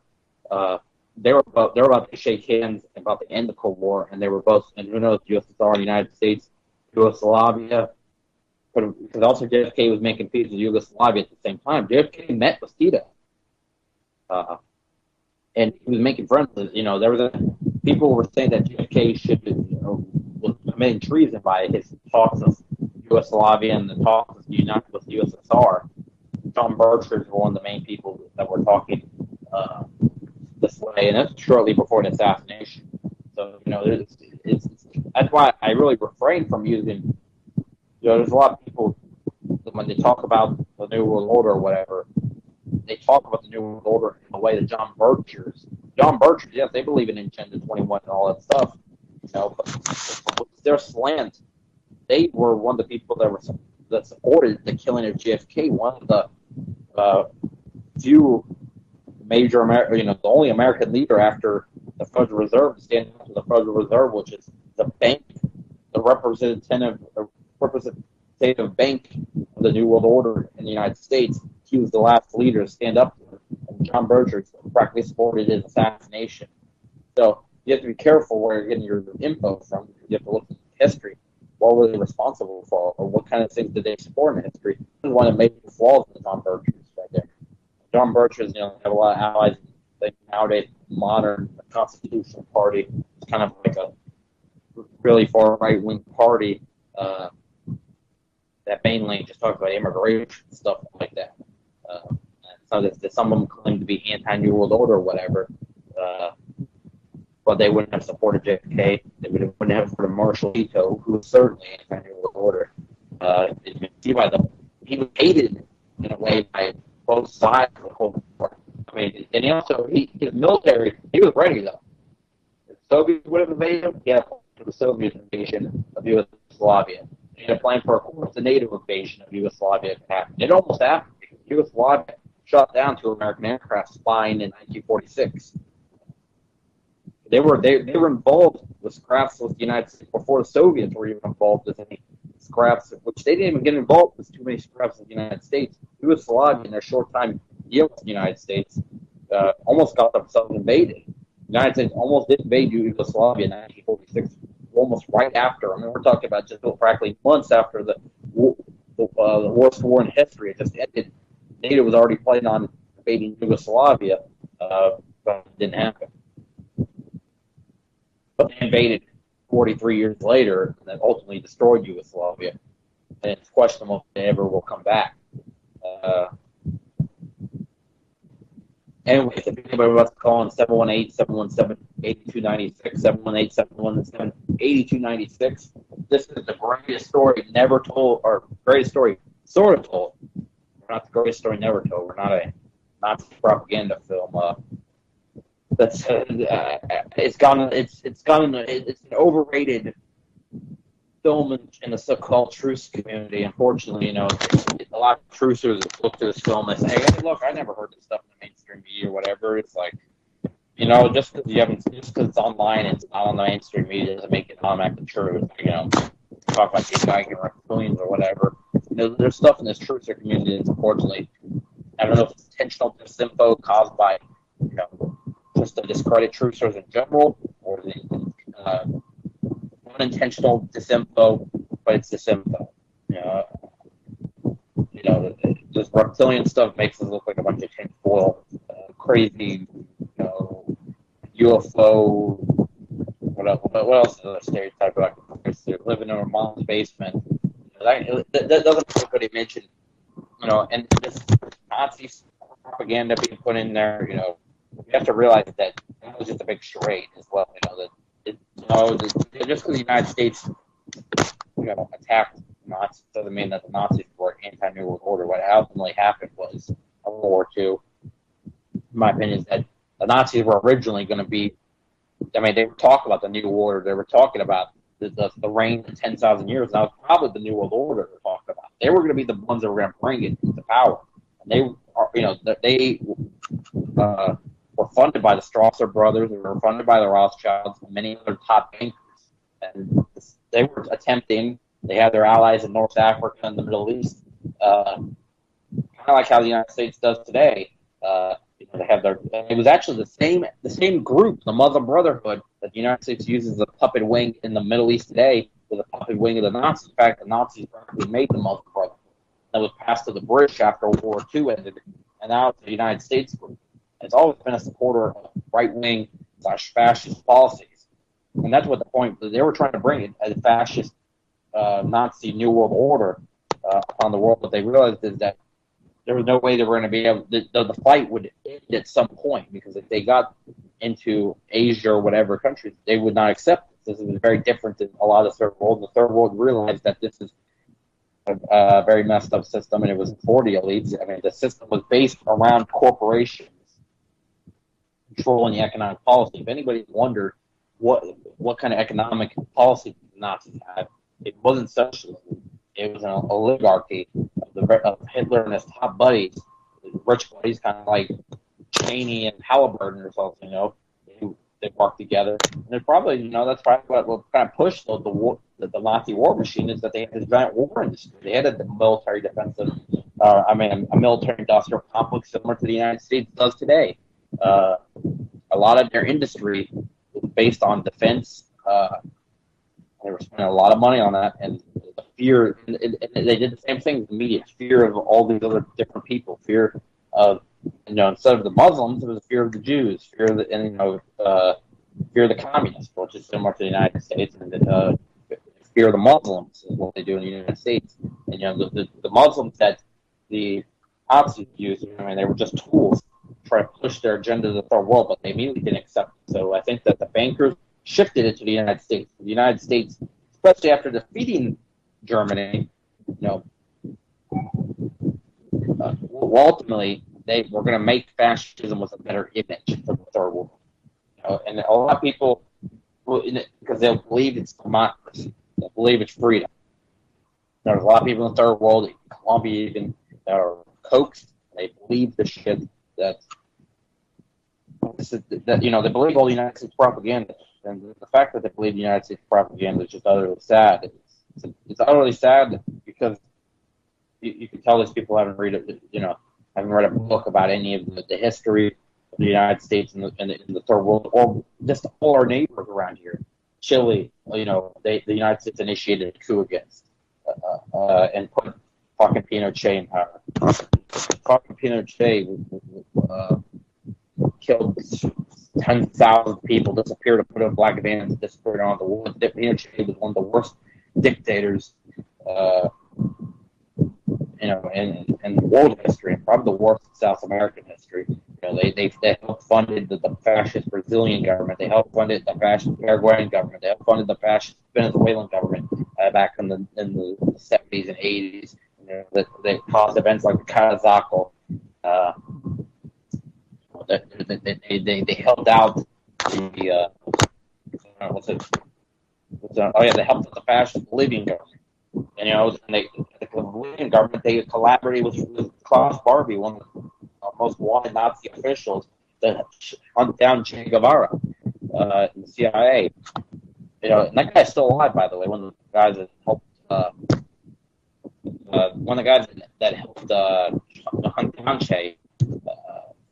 They were about to shake hands about to end the Cold War, and they were both, and who knows, USSR, United States, Yugoslavia, because also JFK was making peace with Yugoslavia at the same time. JFK met with Tito, and he was making friends with, people were saying that JFK was committing treason by his talks with Yugoslavia and the talks with the USSR. John Birchers were one of the main people that were talking this way, and that's shortly before an assassination. So, that's why I really refrain from using, there's a lot of people, when they talk about the New World Order or whatever, they talk about the New World Order in the way that John Birchers, yes, they believe in Agenda 21 and all that stuff, but their slant, they were one of the people that supported the killing of JFK, one of the few major the only American leader after the Federal Reserve, standing up to the Federal Reserve, which is the bank, the representative bank of the New World Order in the United States. He was the last leader to stand up to it. And John Bircher practically supported his assassination. So you have to be careful where you're getting your info from. You have to look at history. What were they responsible for, or what kind of things did they support in history? This is one of the major flaws in John Bircher's right there. John Bircher's, have a lot of allies. Like nowadays, modern Constitutional Party is kind of like a really far right-wing party that mainly just talks about immigration and stuff like that. So that some of them claim to be anti-New World Order or whatever, but they wouldn't have supported JFK. They wouldn't have supported Marshall Tito, who was certainly anti-New World Order. He was hated in a way by both sides of the Cold War. I mean, and his military, he was ready though. If the Soviets would have invaded him, he had a plan for the Soviet invasion of Yugoslavia. He had a plan for, of course, the NATO invasion of Yugoslavia. It almost happened because Yugoslavia shot down 2 American aircraft spying in 1946. They were involved with scraps with the United States before the Soviets were even involved with any scraps, which they didn't even get involved with too many scraps with the United States. Yugoslavia, in their short time deal with the United States, almost got themselves invaded. The United States almost did invade Yugoslavia in 1946, almost right after. I mean, we're talking about just practically months after the worst war in history. It just ended. NATO was already planning on invading Yugoslavia, but it didn't happen. But they invaded 43 years later and then ultimately destroyed Yugoslavia. And it's questionable if they ever will come back. Anyway, if anybody wants to call on 718-717-8296, 718-717-8296, this is the greatest story never told, or greatest story sort of told. We're not the greatest story never told. We're not a Nazi propaganda film. It's an overrated film in the so-called truce community. Unfortunately, a lot of trucers look to this film and say, "Hey, look, I never heard this stuff in the mainstream media or whatever." It's like, just because it's online and it's not on the mainstream media doesn't make it automatically true. Talk about these guys and reptilians or whatever. There's stuff in this trucer community that's unfortunately, I don't know if it's intentional disinfo caused by, just to discredit trucers in general, or the unintentional disinfo, but it's disinfo. This reptilian stuff makes us look like a bunch of tinfoil, crazy, UFO. What else is a stereotype about living in a mom's basement? That doesn't make a good image, and this Nazi propaganda being put in there, you have to realize that it was just a big charade as well. Just because the United States, attacked Nazis doesn't mean that the Nazis were anti-New World Order. What ultimately happened was World War II. In my opinion, is that the Nazis were originally going to be. I mean, they were talking about the New Order. They were talking about the reign of 10,000 years. That was probably the New World Order they were talking about. They were going to be the ones that were going to bring it to power. And they were funded by the Strasser brothers. They were funded by the Rothschilds and many other top bankers. And they were attempting. They had their allies in North Africa and the Middle East, kind of like how the United States does today. They have their. It was actually the same group, the Muslim Brotherhood, that the United States uses as a puppet wing in the Middle East today, was a puppet wing of the Nazis. In fact, the Nazis practically made the Muslim Brotherhood. That was passed to the British after World War II ended, and now it's the United States group. It's always been a supporter of right-wing / fascist policies, and that's what the point. They were trying to bring it as a fascist Nazi New World Order upon the world, but they realized is that there was no way they were going to be able. The fight would end at some point, because if they got into Asia or whatever countries, they would not accept this. This was very different than a lot of the third world. The third world realized that this is a very messed up system, and it was for the elites. I mean, the system was based around corporations controlling the economic policy. If anybody wondered what kind of economic policy the Nazis had, it wasn't socialism. It was an oligarchy of Hitler and his top buddies, rich buddies, kind of like Cheney and Halliburton or something. they worked together. And they're probably, that's probably what kind of pushed the war, the Nazi war machine, is that they had this giant war industry. They had a military defensive, a military industrial complex similar to the United States does today. A lot of their industry was based on defense. They were spending a lot of money on that, and the fear. And they did the same thing with the media: fear of all these other different people, fear of, instead of the Muslims, it was fear of the Jews, fear of fear of the communists, which is similar to the United States, and fear of the Muslims is what they do in the United States. And the Muslims that the Nazis used, they were just tools to try to push their agenda to the third world, but they immediately didn't accept it. So I think that the bankers shifted it to the United States. The United States, especially after defeating Germany, ultimately they were going to make fascism with a better image for the third world. And a lot of people, because they'll believe it's democracy, they believe it's freedom. There's a lot of people in the third world, in Colombia even, that are coaxed. They believe the shit that they believe all the United States propaganda. And the fact that they believe the United States propaganda is just utterly sad. It's utterly sad because you can tell these people haven't read a book about any of the history of the United States and the third world, or just all our neighbors around here. Chile, the United States initiated a coup against and put fucking Pinochet in power. Fucking Pinochet killed 10,000 people, disappeared to put in black vans, disappeared on the world. Pinochet was one of the worst dictators, in world history, and probably the worst in South American history. They helped funded the fascist Brazilian government. They helped funded the fascist Paraguayan government. They helped funded the fascist Venezuelan government back in the 70s and 80s. They caused events like the Carazaco. They helped out they helped out the fascist Bolivian government. And the Bolivian government, they collaborated with Klaus Barbie, one of the most wanted Nazi officials, that hunt down Che Guevara in the CIA. And that guy's still alive, by the way. One of the guys that helped. One of the guys that helped hunt down Che.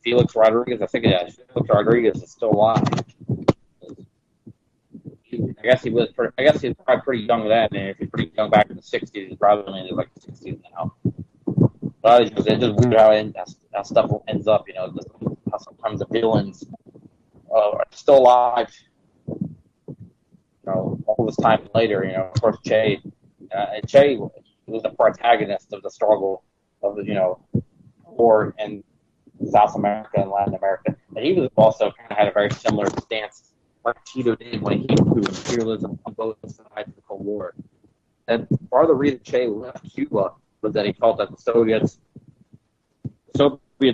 Felix Rodriguez, I think it is. Felix Rodriguez is still alive. I guess he was probably pretty young then, and if he's pretty young back in the 60s, he's probably in like the 60s now. But it's just weird how stuff ends up, how sometimes the villains are still alive, all this time later. Of course, Che was the protagonist of the struggle of the, war in South America and Latin America, and he was also kind of had a very similar stance like Tito did when he came to imperialism on both sides of the Cold War. And part of the reason Che left Cuba was that he felt that the Soviets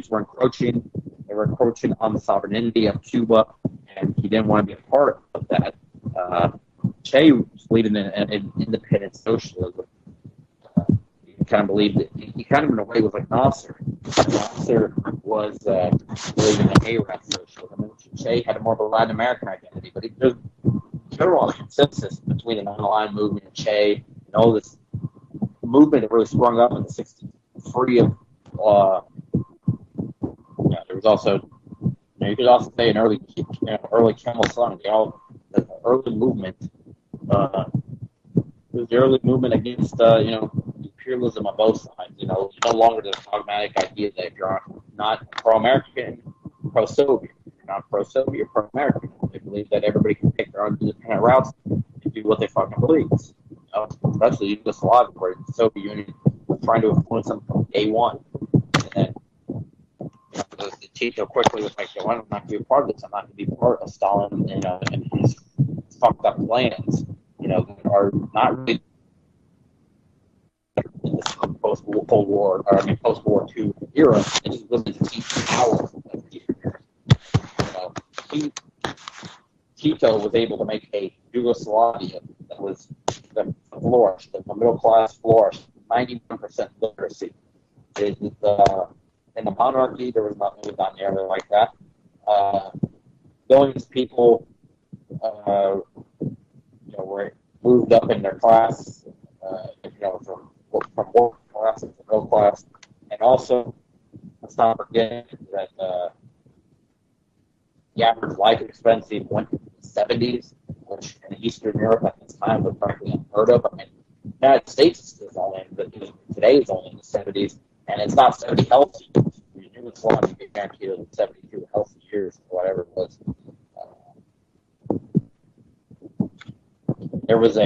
were encroaching. They were encroaching on the sovereignty of Cuba, and he didn't want to be a part of that. Che was leading an independent socialism. He kind of believed that he kind of in a way was like Nasser. Nasser was believing in Arab socialism. Che had more of a Latin American identity, but there's general consensus between the non-aligned movement and Che and all this movement that really sprung up in the 60s, free of. There was also, you could also say an early Kim Il-sung. The early movement. It was the early movement against imperialism on both sides. No longer the dogmatic idea that if you're not pro-American, pro-Soviet. You're not pro-Soviet, you're pro-American. They believe that everybody can take their own independent routes and do what they fucking believe. Especially Yugoslavia, where the Soviet Union was trying to influence them from day one. And then Tito quickly was like, I'm not going to be a part of this. I'm not going to be part of Stalin and his fucked up plans. That are not really in the post-Cold War, post-War II era. It just wasn't to keep power. Tito was able to make a Yugoslavia that was flourished, the middle class flourished, 91% literacy. In the monarchy, it was not nearly like that. billions of people, were moved up in their class, from work class to middle class, and also let's not forget that the average life expectancy went to the 70s, which in Eastern Europe at this time was practically unheard of. I mean, the United States is today is only in the 70s, and it's not 70 healthy years. You would want to be guaranteed 72 healthy years, or whatever it was. There was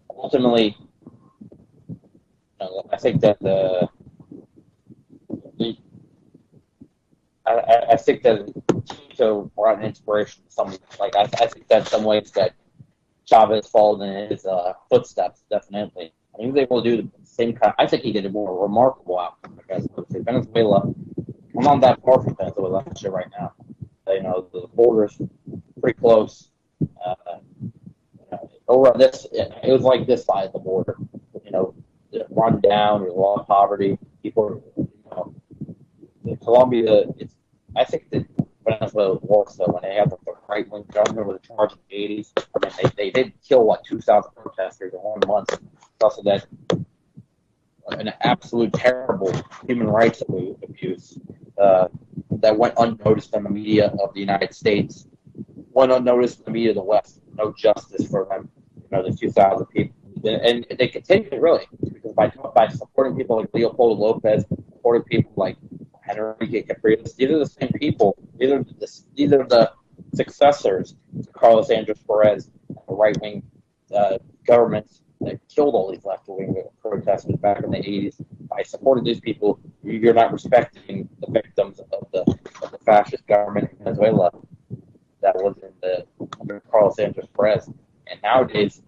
ultimately, I think that I think that Tito brought an inspiration to some, like, I think that in some ways that Chavez followed in his footsteps, definitely. And he was able to do the same kind. I think he did a more remarkable outcome because Venezuela, we're not that far from Venezuela actually right now. The border's pretty close. Over on this, it was like this side of the border. Run down, there's a lot of poverty. People, in Colombia, I think that Venezuela works though when they have the right-wing government with a charge in the 80s. I mean, they did kill 2,000 protesters in 1 month. It's also that an absolute terrible human rights abuse that went unnoticed in the media of the United States, went unnoticed in the media of the West. No justice for them. The 2,000 people, and they continue really because by supporting people like Leopoldo Lopez, supporting people like Enrique Capriles, these are the same people. These are the successors to Carlos Andres Perez, the right-wing governments that killed all these left-wing protesters back in the 80s. By supporting these people, you're not respecting the victims of the fascist government in Venezuela that was under Carlos Andres Perez. And nowadays,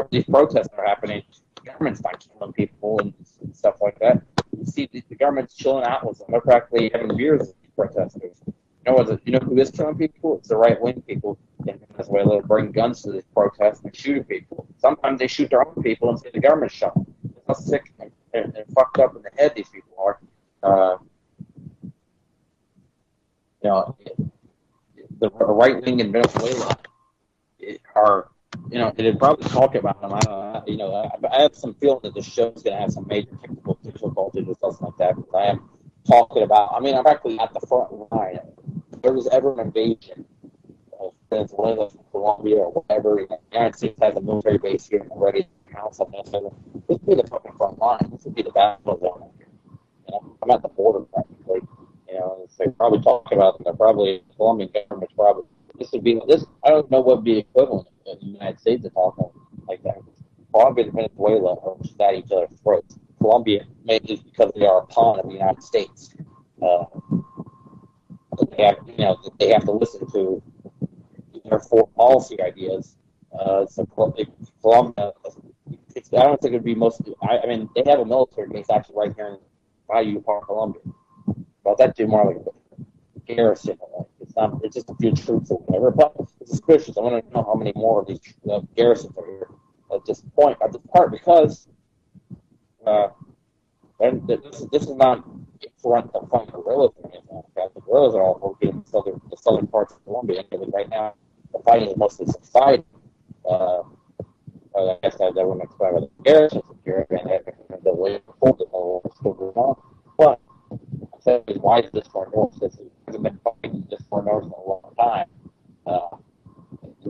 these protests are happening. The government's not killing people and stuff like that. You see, the government's chilling out with them. They're practically having beers with these protesters. You know who is killing people? It's the right-wing people in Venezuela. They bring guns to these protests and shoot people. Sometimes they shoot their own people and say the government's shot them. That's how sick and fucked up in the head these people are. The right wing in Venezuela are, it'd probably talk about them. I have some feeling that the show's going to have some major technical difficulties or something like that because I am talking about. I'm actually at the front line. If there was ever an invasion of Venezuela, Colombia, or whatever, the United States has a military base here and ready to pounce on Venezuela. This would be the fucking front line. This would be the battle zone here. I'm at the border practically. They probably talk about them. They're probably the Colombian government's probably this. I don't know what would be equivalent in the United States to talk like that. Colombia and Venezuela are just at each other's throats. Colombia maybe because they are a pawn of the United States. They have to listen to their foreign policy ideas. So Colombia, I don't think it would be mostly. I mean, they have a military base actually right here in Bayou Park, Colombia. But that do more like a garrison. It's just a few troops or whatever. But it's suspicious. I want to know how many more of these garrisons are here at this part, because this is not front to front guerrillas or anything like that. The guerrillas are all working in the southern parts of Colombia. And right now, the fighting is mostly subsiding. I guess that wouldn't explain why the garrisons are here and the way to hold it all still going on. But why is this far north? This hasn't been fighting this far north in a long time.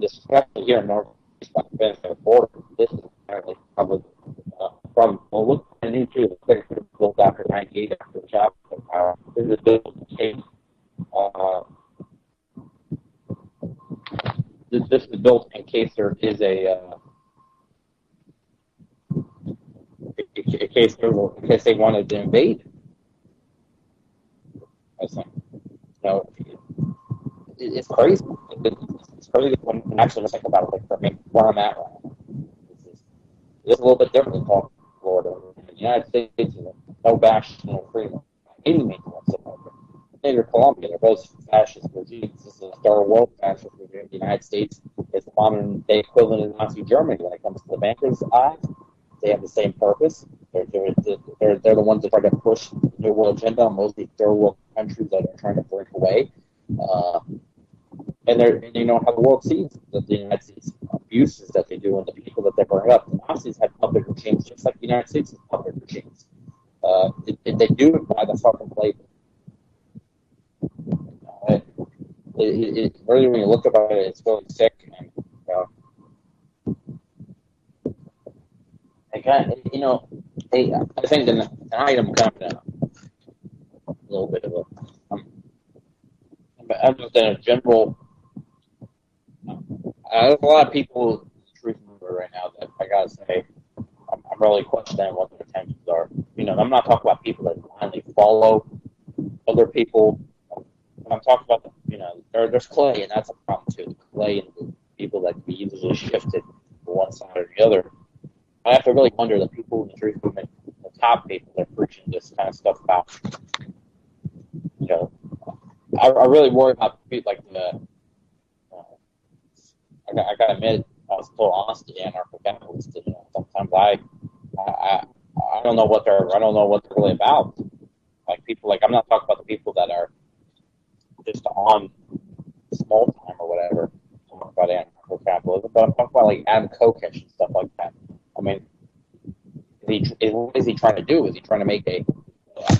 Especially here in northeast by the Venezuela border, this is apparently probably well, look into the place that was built after 98 after the Chavez power. This is built in case. This is built in case there is in case they wanted to invade. I think. It's crazy. It's crazy when actually think about it. Like for me, where I'm at right now, it's a little bit different than Florida. The United States is no national freedom by any means whatsoever. Neither Colombia. They're both fascist regimes. This is a third world fascist regime. The United States is the modern day equivalent of Nazi Germany when it comes to the bankers' eyes. They have the same purpose. They're the ones that try to push New World agenda, mostly third world countries that are trying to break away. And you know how the world sees the United States abuses that they do and the people that they bring up. The Nazis had puppet regimes just like the United States has puppet regimes. They do it by the fucking flavor. Really, when you look about it, it's really sick. And I think tonight I'm kind of in a little bit of I'm just in a general. There's a lot of people in the truth movement right now that I gotta say, I'm really questioning what their intentions are. You know, I'm not talking about people that blindly follow other people. When I'm talking about, there's Clay, and that's a problem too. Clay and the people that can be easily shifted to one side or the other. I have to really wonder the people in the truth movement, the top people that are preaching this kind of stuff about. I really worry about people like the. I gotta admit, I was full honesty, anarcho-capitalist. Sometimes I don't know what they're really about. Like people, I'm not talking about the people that are just on small time or whatever. I'm talking about anarcho-capitalism, but I'm talking about like Adam Kokesh and stuff like that. I mean, what is he trying to do? Is he trying to make a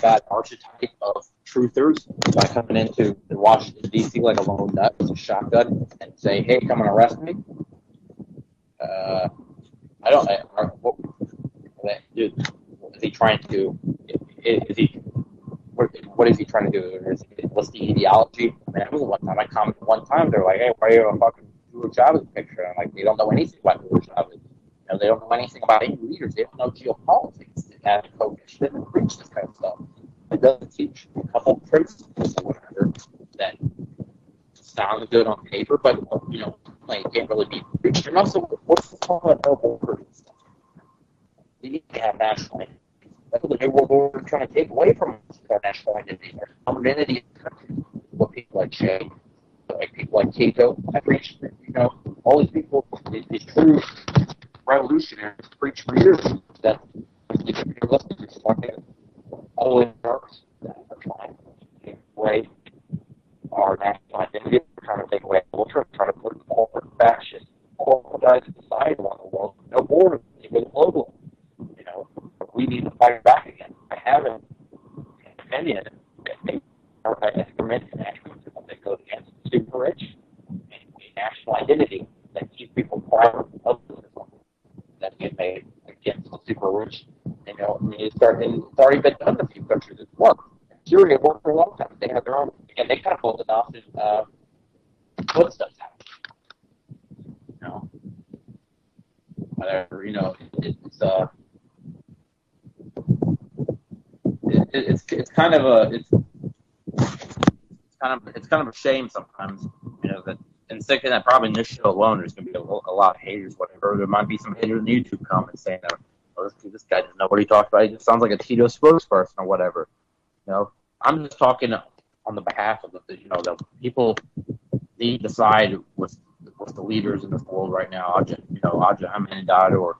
bad archetype of truthers by coming into Washington, D.C. like a lone nut with a shotgun and say, hey, come and arrest me? Dude, what is he trying to, what is he trying to do? What's the ideology? I mean, I remember I commented one time, they're like, hey, why are you a fucking Hugo Chavez picture? And I'm like, they don't know anything about Hugo Chavez. They don't know anything about any leaders. They don't know geopolitics. Adam Kokesh didn't preach this kind of stuff. It doesn't teach a couple principles or whatever that sound good on paper, but it can't really be preached. And also, what's the point of noble order and stuff? You need to have national identity. That's what the New World Order is trying to take away from us, our national identity, our identity in the country. What people like Che, like people like Tito, I preach, all these people, these true revolutionaries preach for years that if you're listening to something, all in darks that are trying to take away our national identity, trying to take away culture, trying to put corporate fascist, corporatized society around the world, no borders, even globally. We need to fight back again. I have an opinion or an experiment in nationalism that goes against the super rich and a national identity that keeps people proud of the system that get made against the super rich. It's already been done in a few countries. It's worked. Syria worked for a long time. They have their own, and they kind of pulled it off in footsteps happen. Whatever, it's kind of a shame sometimes, that and thinking that probably in this show alone there's going to be a lot of haters, whatever. There might be some haters in YouTube comments saying that, this guy doesn't know what he talks about. He just sounds like a Tito spokesperson or whatever. I'm just talking on the behalf of the people need to decide with the leaders in this world right now. Aja Ahmadinejad, or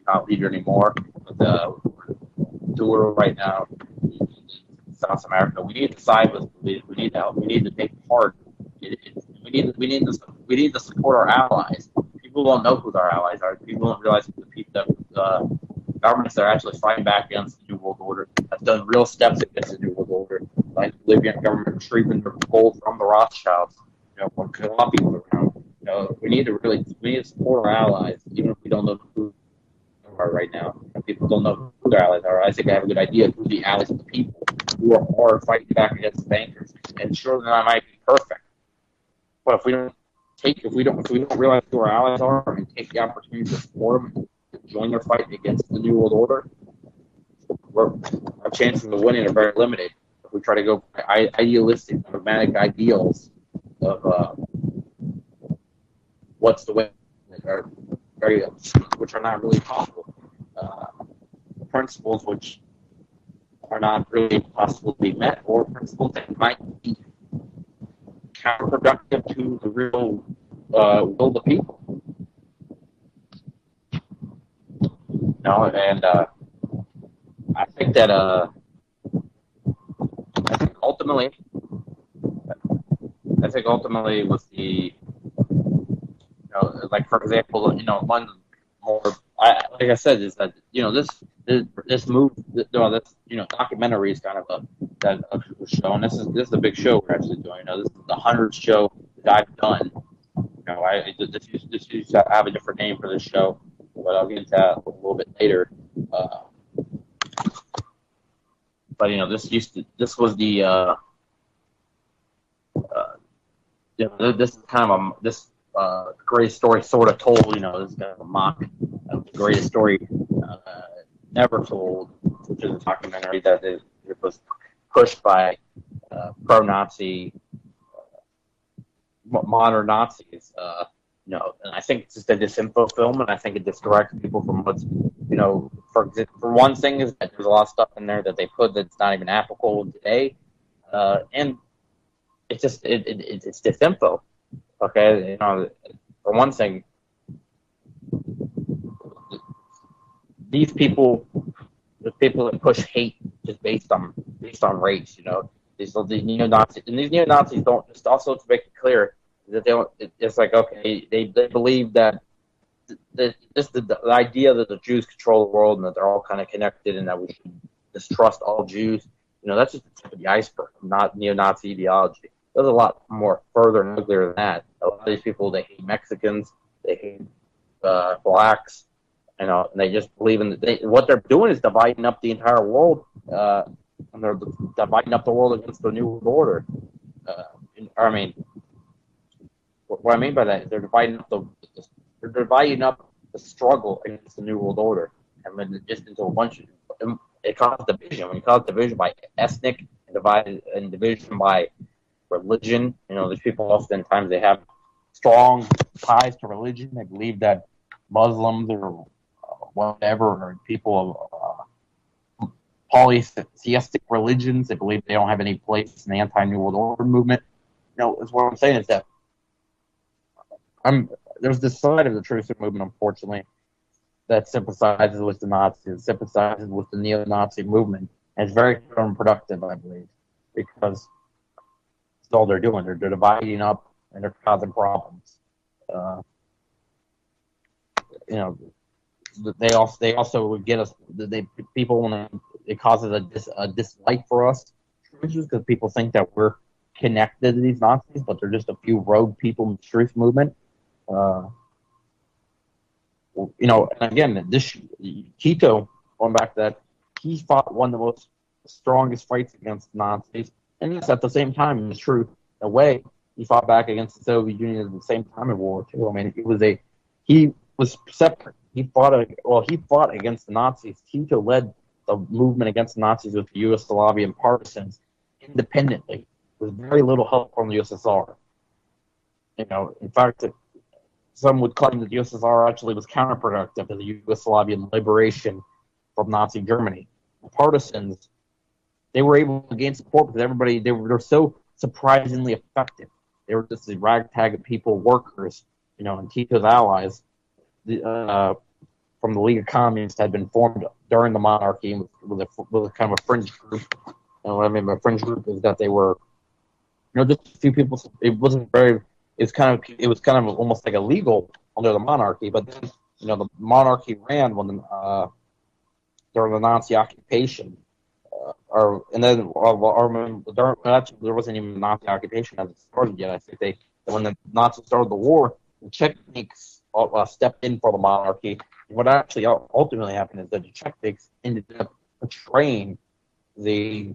not leader anymore, but doer right now in South America. We need to side with. We need to help. We need to take part. We need to support our allies. People don't know who our allies are. People don't realize the governments that are actually fighting back against the New World Order have done real steps against the New World Order, like the Libyan government retrieving their gold from the Rothschilds, from Gaddafi around. We need to support our allies, even if we don't know who they are right now. People don't know who their allies are. I think I have a good idea of who the allies of the people who are fighting back against the bankers. And sure, that might be perfect, but if we don't realize who our allies are and take the opportunity to support them and join their fight against the New World Order, our chances of winning are very limited. If we try to go by idealistic, romantic ideals of what's the way, which are not really possible, principles which are not really possible to be met, or principles that might be counterproductive to the real will of the people. And I think that ultimately, with the, like for example, one more, like I said, is that this move, this documentary is kind of a show, and this is a big show we're actually doing. This is the 100th show that I've done. This used to have a different name for this show, but I'll get into that a little bit later. But this was the this is kind of greatest story sort of told. This is kind of a mock of the greatest story never told, which is a documentary that it was pushed by pro-Nazi, modern Nazis. And I think it's just a disinfo film, and I think it distracts people from what's, for one thing is that there's a lot of stuff in there that they put that's not even applicable today, and it's just it's disinfo. Okay, for one thing, these people, the people that push hate just based on race, these neo-Nazis, and these neo-Nazis don't, just also to make it clear that they don't, it's like, okay, they believe that the idea that the Jews control the world and that they're all kind of connected and that we should distrust all Jews, that's just the tip of the iceberg, not neo-Nazi ideology. There's a lot more further and uglier than that. A lot of these people, they hate Mexicans, they hate blacks, and they just believe in what they're doing is dividing up the entire world, and they're dividing up the world against the New World Order. What I mean by that is they're dividing up the struggle against the New World Order, and then just into a bunch of, it causes division. When you cause division by ethnic and division by religion, these people oftentimes they have strong ties to religion. They believe that Muslims or whatever, or people of polytheistic religions, they believe they don't have any place in the anti-New World Order movement. Is what I'm saying is that there's this side of the truth movement, unfortunately, that sympathizes with the Nazis, sympathizes with the neo-Nazi movement, and it's very unproductive, I believe, because that's all they're doing. They're dividing up and they're causing problems. They also would get us. People when it causes a dislike for us, because people think that we're connected to these Nazis, but they're just a few rogue people in the truth movement. And again, this Tito, going back to that, he fought one of the most strongest fights against Nazis, and yes, at the same time, it's true. In a way, he fought back against the Soviet Union at the same time in World War II. I mean, he was separate. He fought against the Nazis. Tito led the movement against the Nazis with the Yugoslavian partisans independently, with very little help from the USSR. In fact, some would claim that the USSR actually was counterproductive to the Yugoslavian liberation from Nazi Germany. The partisans, they were able to gain support because they were so surprisingly effective. They were just a ragtag of people, workers, and Tito's allies from the League of Communists had been formed during the monarchy with a kind of a fringe group. And what I mean by fringe group is that they were, just a few people. It wasn't very. It was kind of almost like illegal under the monarchy, but then the monarchy ran during the Nazi occupation, actually there wasn't even a Nazi occupation as it started yet. I think when the Nazis started the war, the Chetniks stepped in for the monarchy. And what actually ultimately happened is that the Chetniks ended up betraying the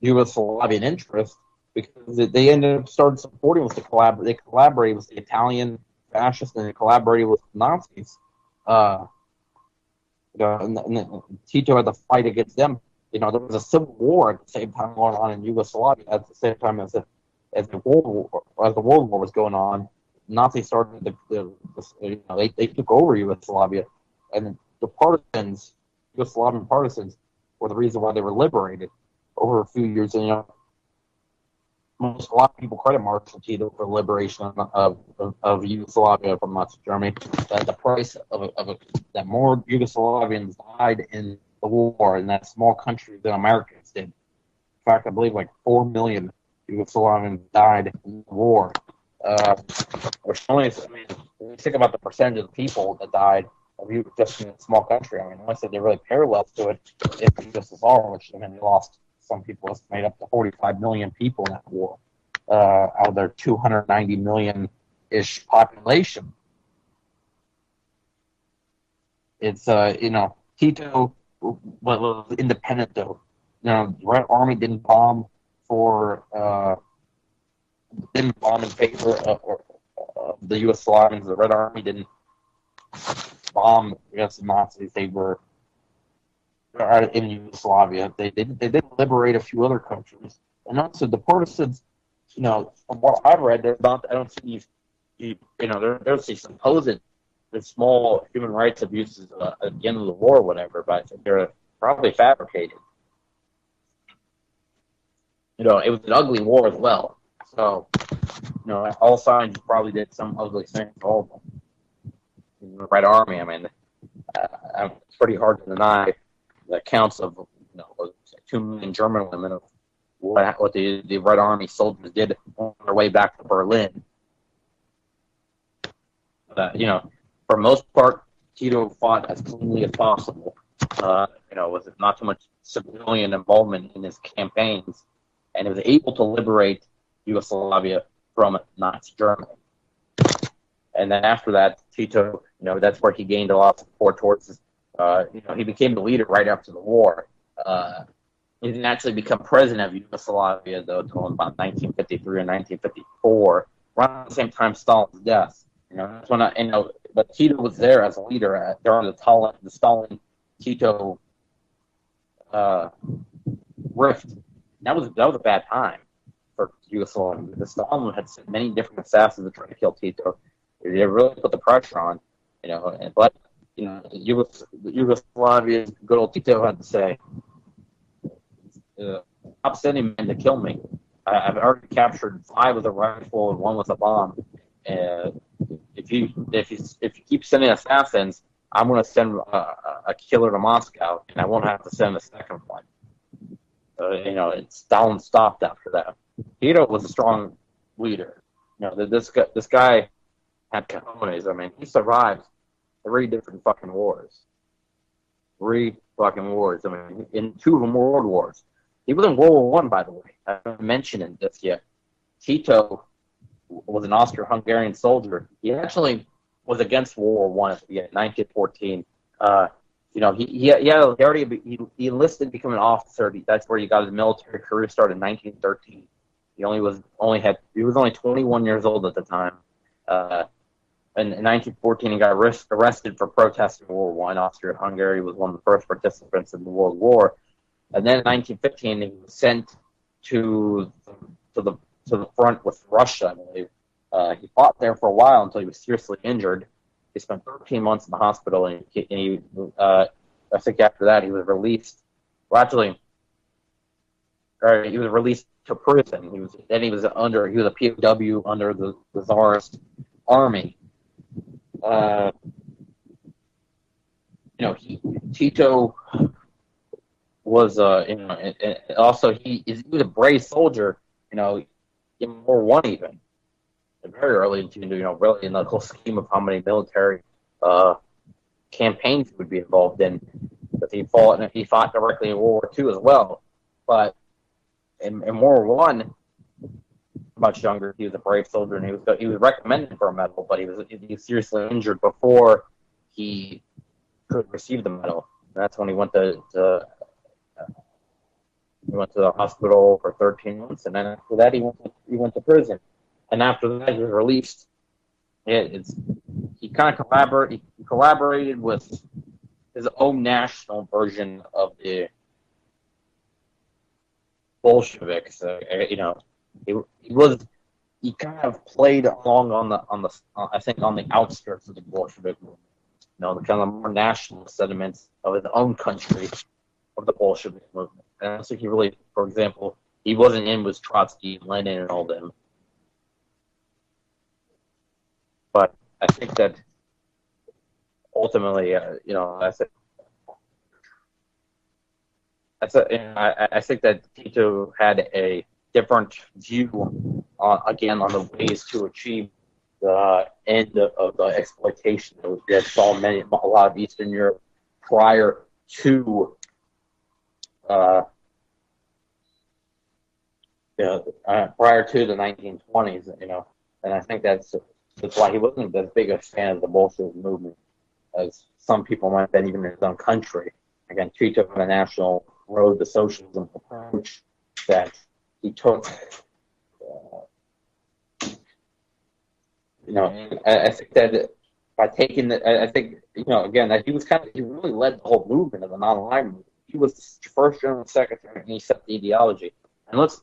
Yugoslavian interest, because they ended up started supporting with they collaborated with the Italian fascists and they collaborated with the Nazis. And Tito had to fight against them. There was a civil war at the same time going on in Yugoslavia at the same time as the World War was going on. Nazis started they took over Yugoslavia, and the partisans, Yugoslavian partisans, were the reason why they were liberated over a few years. And a lot of people credit Marshal Tito for the liberation of Yugoslavia from Nazi Germany. But the price that more Yugoslavians died in the war in that small country than Americans did. fact, I believe like 4 million Yugoslavians died in the war. Which only, I mean, when you think about the percentage of the people that died of you just in a small country, I mean, unless they really parallel to it, it's USSR, which, I mean, they lost, some people estimate up to 45 million people in that war, out of their 290 million-ish population. It's, Tito was independent, though. The Red Army didn't bomb in favor of the Yugoslavians. The Red Army didn't bomb against the Nazis. They were in Yugoslavia. They did liberate a few other countries. And also the partisans, from what I've read, I don't see there's these supposed small human rights abuses at the end of the war or whatever, but they're probably fabricated. It was an ugly war as well. So, all sides probably did some ugly things, all of them. The Red Army, I mean, it's pretty hard to deny the accounts of, 2 million German women of what the Red Army soldiers did on their way back to Berlin. For most part, Tito fought as cleanly as possible. With not too much civilian involvement in his campaigns, and he was able to liberate Yugoslavia from Nazi Germany. And then after that, Tito, that's where he gained a lot of support towards he became the leader right after the war. He didn't actually become president of Yugoslavia, though, until about 1953 or 1954, around the same time Stalin's death. That's when but Tito was there as a leader during the Stalin-Tito rift. That was a bad time for Yugoslavia. The Stalin had sent many different assassins to try to kill Tito. They really put the pressure on, but Yugoslavia, good old Tito had to say, stop sending men to kill me. I've already captured 5 with a rifle and 1 with a bomb. If you keep sending assassins, I'm going to send a killer to Moscow, and I won't have to send a second one. Stalin stopped after that. Tito was a strong leader. This guy had cojones. I mean, he survived 3 different fucking wars. 3 fucking wars. I mean, in 2 of them were world wars. He was in World War I, by the way. I haven't mentioned this yet. Tito was an Austro-Hungarian soldier. He actually was against World War I in 1914. He enlisted to become an officer. That's where he got his military career started in 1913. He was only 21 years old at the time. In 1914, he got arrested for protesting World War I. Austria-Hungary was one of the first participants in the World War. And then in 1915, he was sent to the front with Russia, I believe. He fought there for a while until he was seriously injured. He spent 13 months in the hospital, and he I think after that he was released. Well, actually, he was released to prison. He was a POW under the Tsarist army. Tito was and also he was a brave soldier. In World War I even. Very early into really in the whole scheme of how many military campaigns he would be involved in. But he fought directly in World War II as well. But in World War I, much younger, he was a brave soldier, and he was recommended for a medal, but he was seriously injured before he could receive the medal. And that's when he went to the hospital for 13 months, and then after that he went to prison. And after that he was released. He collaborated with his own national version of the Bolsheviks. He kind of played along on the outskirts of the Bolshevik movement. The kind of more nationalist sentiments of his own country of the Bolshevik movement. And I don't think he really, for example, he wasn't in with Trotsky and Lenin and all them. But I think that ultimately, I said, I think that Tito had a different view, again, on the ways to achieve the end of the exploitation that saw a lot of Eastern Europe prior to prior to the 1920s, and I think that's why he wasn't as big a fan of the Bolshevik movement as some people might have been even in his own country. Again, Tito had a national road to socialism approach that he took. I think that by taking I think again that he really led the whole movement of the non-aligned movement. He was the first general secretary, and he set the ideology. And it's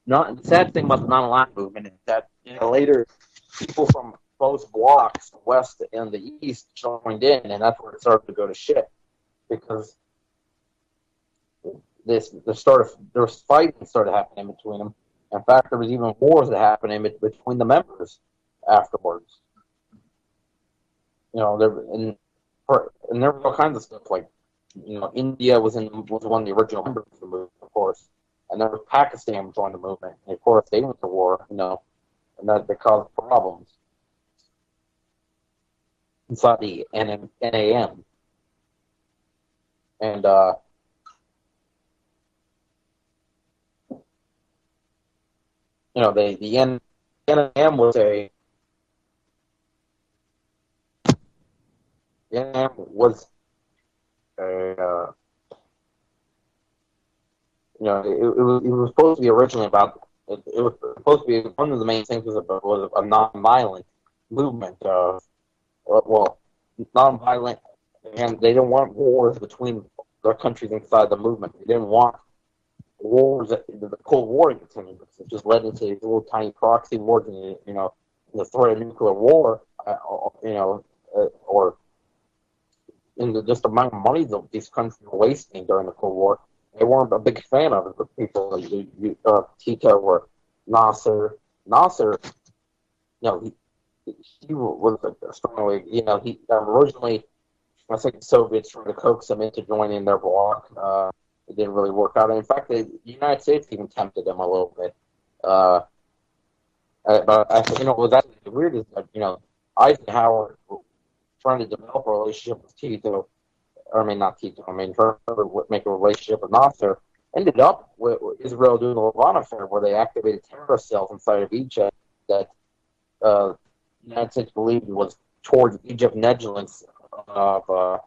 not the sad thing about the non-aligned movement is that later people from both blocks, the West and the East, joined in, and that's where it started to go to shit because there was fighting started happening between them. In fact, there was even wars that happened between the members afterwards. There were all kinds of stuff like, India was one of the original members of the movement, of course, and then Pakistan joined the movement, and of course they went to war, and that caused problems inside the NAM, and the NAM was a it was supposed to be originally about it was supposed to be one of the main things was a nonviolent movement. Nonviolent, and they didn't want wars between their countries inside the movement. They didn't want wars, the Cold War to continue because it just led into these little tiny proxy wars and the threat of nuclear war, or in just the amount of money that these countries were wasting during the Cold War. They weren't a big fan of it. The people like Tito or Nasser. Nasser, he was a strongly, he originally, I think the Soviets tried to coax him into joining their bloc. It didn't really work out. In fact, the United States even tempted him a little bit. But what's actually weird is that, Eisenhower trying to develop a relationship with Tito, trying to make a relationship with Nasser, ended up with Israel doing the Levant affair, where they activated terrorist cells inside of Egypt that the United States believed was towards Egypt negligence of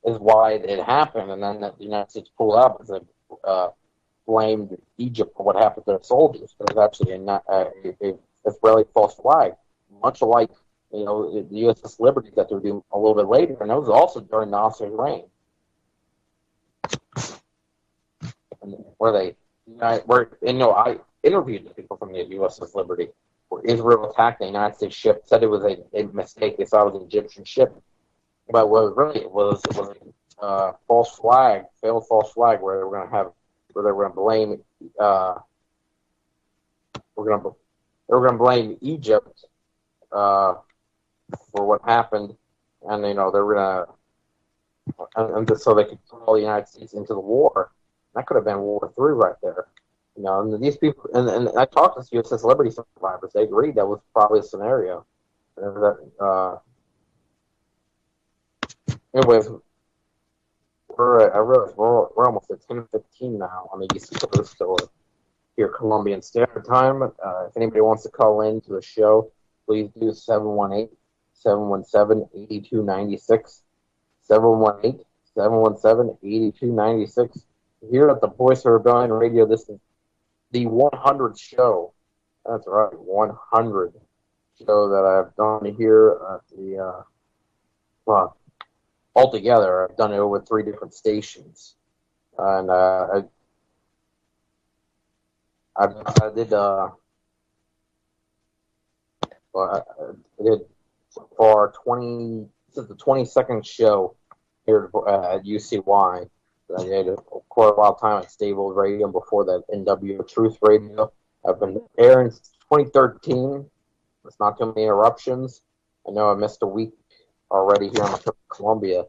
is why it happened, and then the United States pulled out because they blamed Egypt for what happened to their soldiers. But it was actually a Israeli false flag, much like the USS Liberty that they were doing a little bit later, and that was also during Nasser's reign, I interviewed the people from the USS Liberty, where Israel attacked the United States ship, said it was a mistake. They thought it was an Egyptian ship. But what it really was a false flag, failed false flag, where they were going to blame, they were going to blame Egypt for what happened, and they were going to, and just so they could throw the United States into the war. That could have been World War III right there. And these people, and I talked to USS Liberty survivors. They agreed that was probably a scenario. Anyways, we're almost at 10:15 now on the East Coast, so here Colombian Standard Time. If anybody wants to call in to the show, please do 718-717-8296. 718-717-8296. Here at the Voice of Rebellion Radio, this is the 100th show. That's right, 100 show that I've done here at the altogether, I've done it over 3 different stations, and I did so far 20. This is the 22nd show here at UCY. I did quite a while time at Stable Radio before that NWO Truth Radio. I've been airing since 2013. There's not too many interruptions. I know I missed a week already here on Columbia.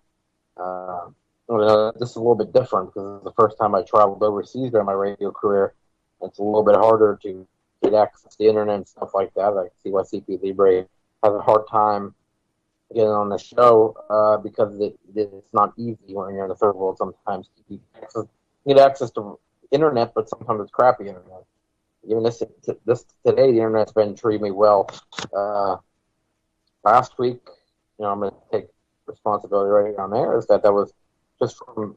This is a little bit different because it's the first time I traveled overseas during my radio career. It's a little bit harder to get access to the internet and stuff like that. I see why CP Libre has a hard time getting on the show because it's not easy when you're in the third world sometimes to get access to internet, but sometimes it's crappy internet. Even this today, the internet's been treating me well. Last week, I'm going to take responsibility right on there, is that was just from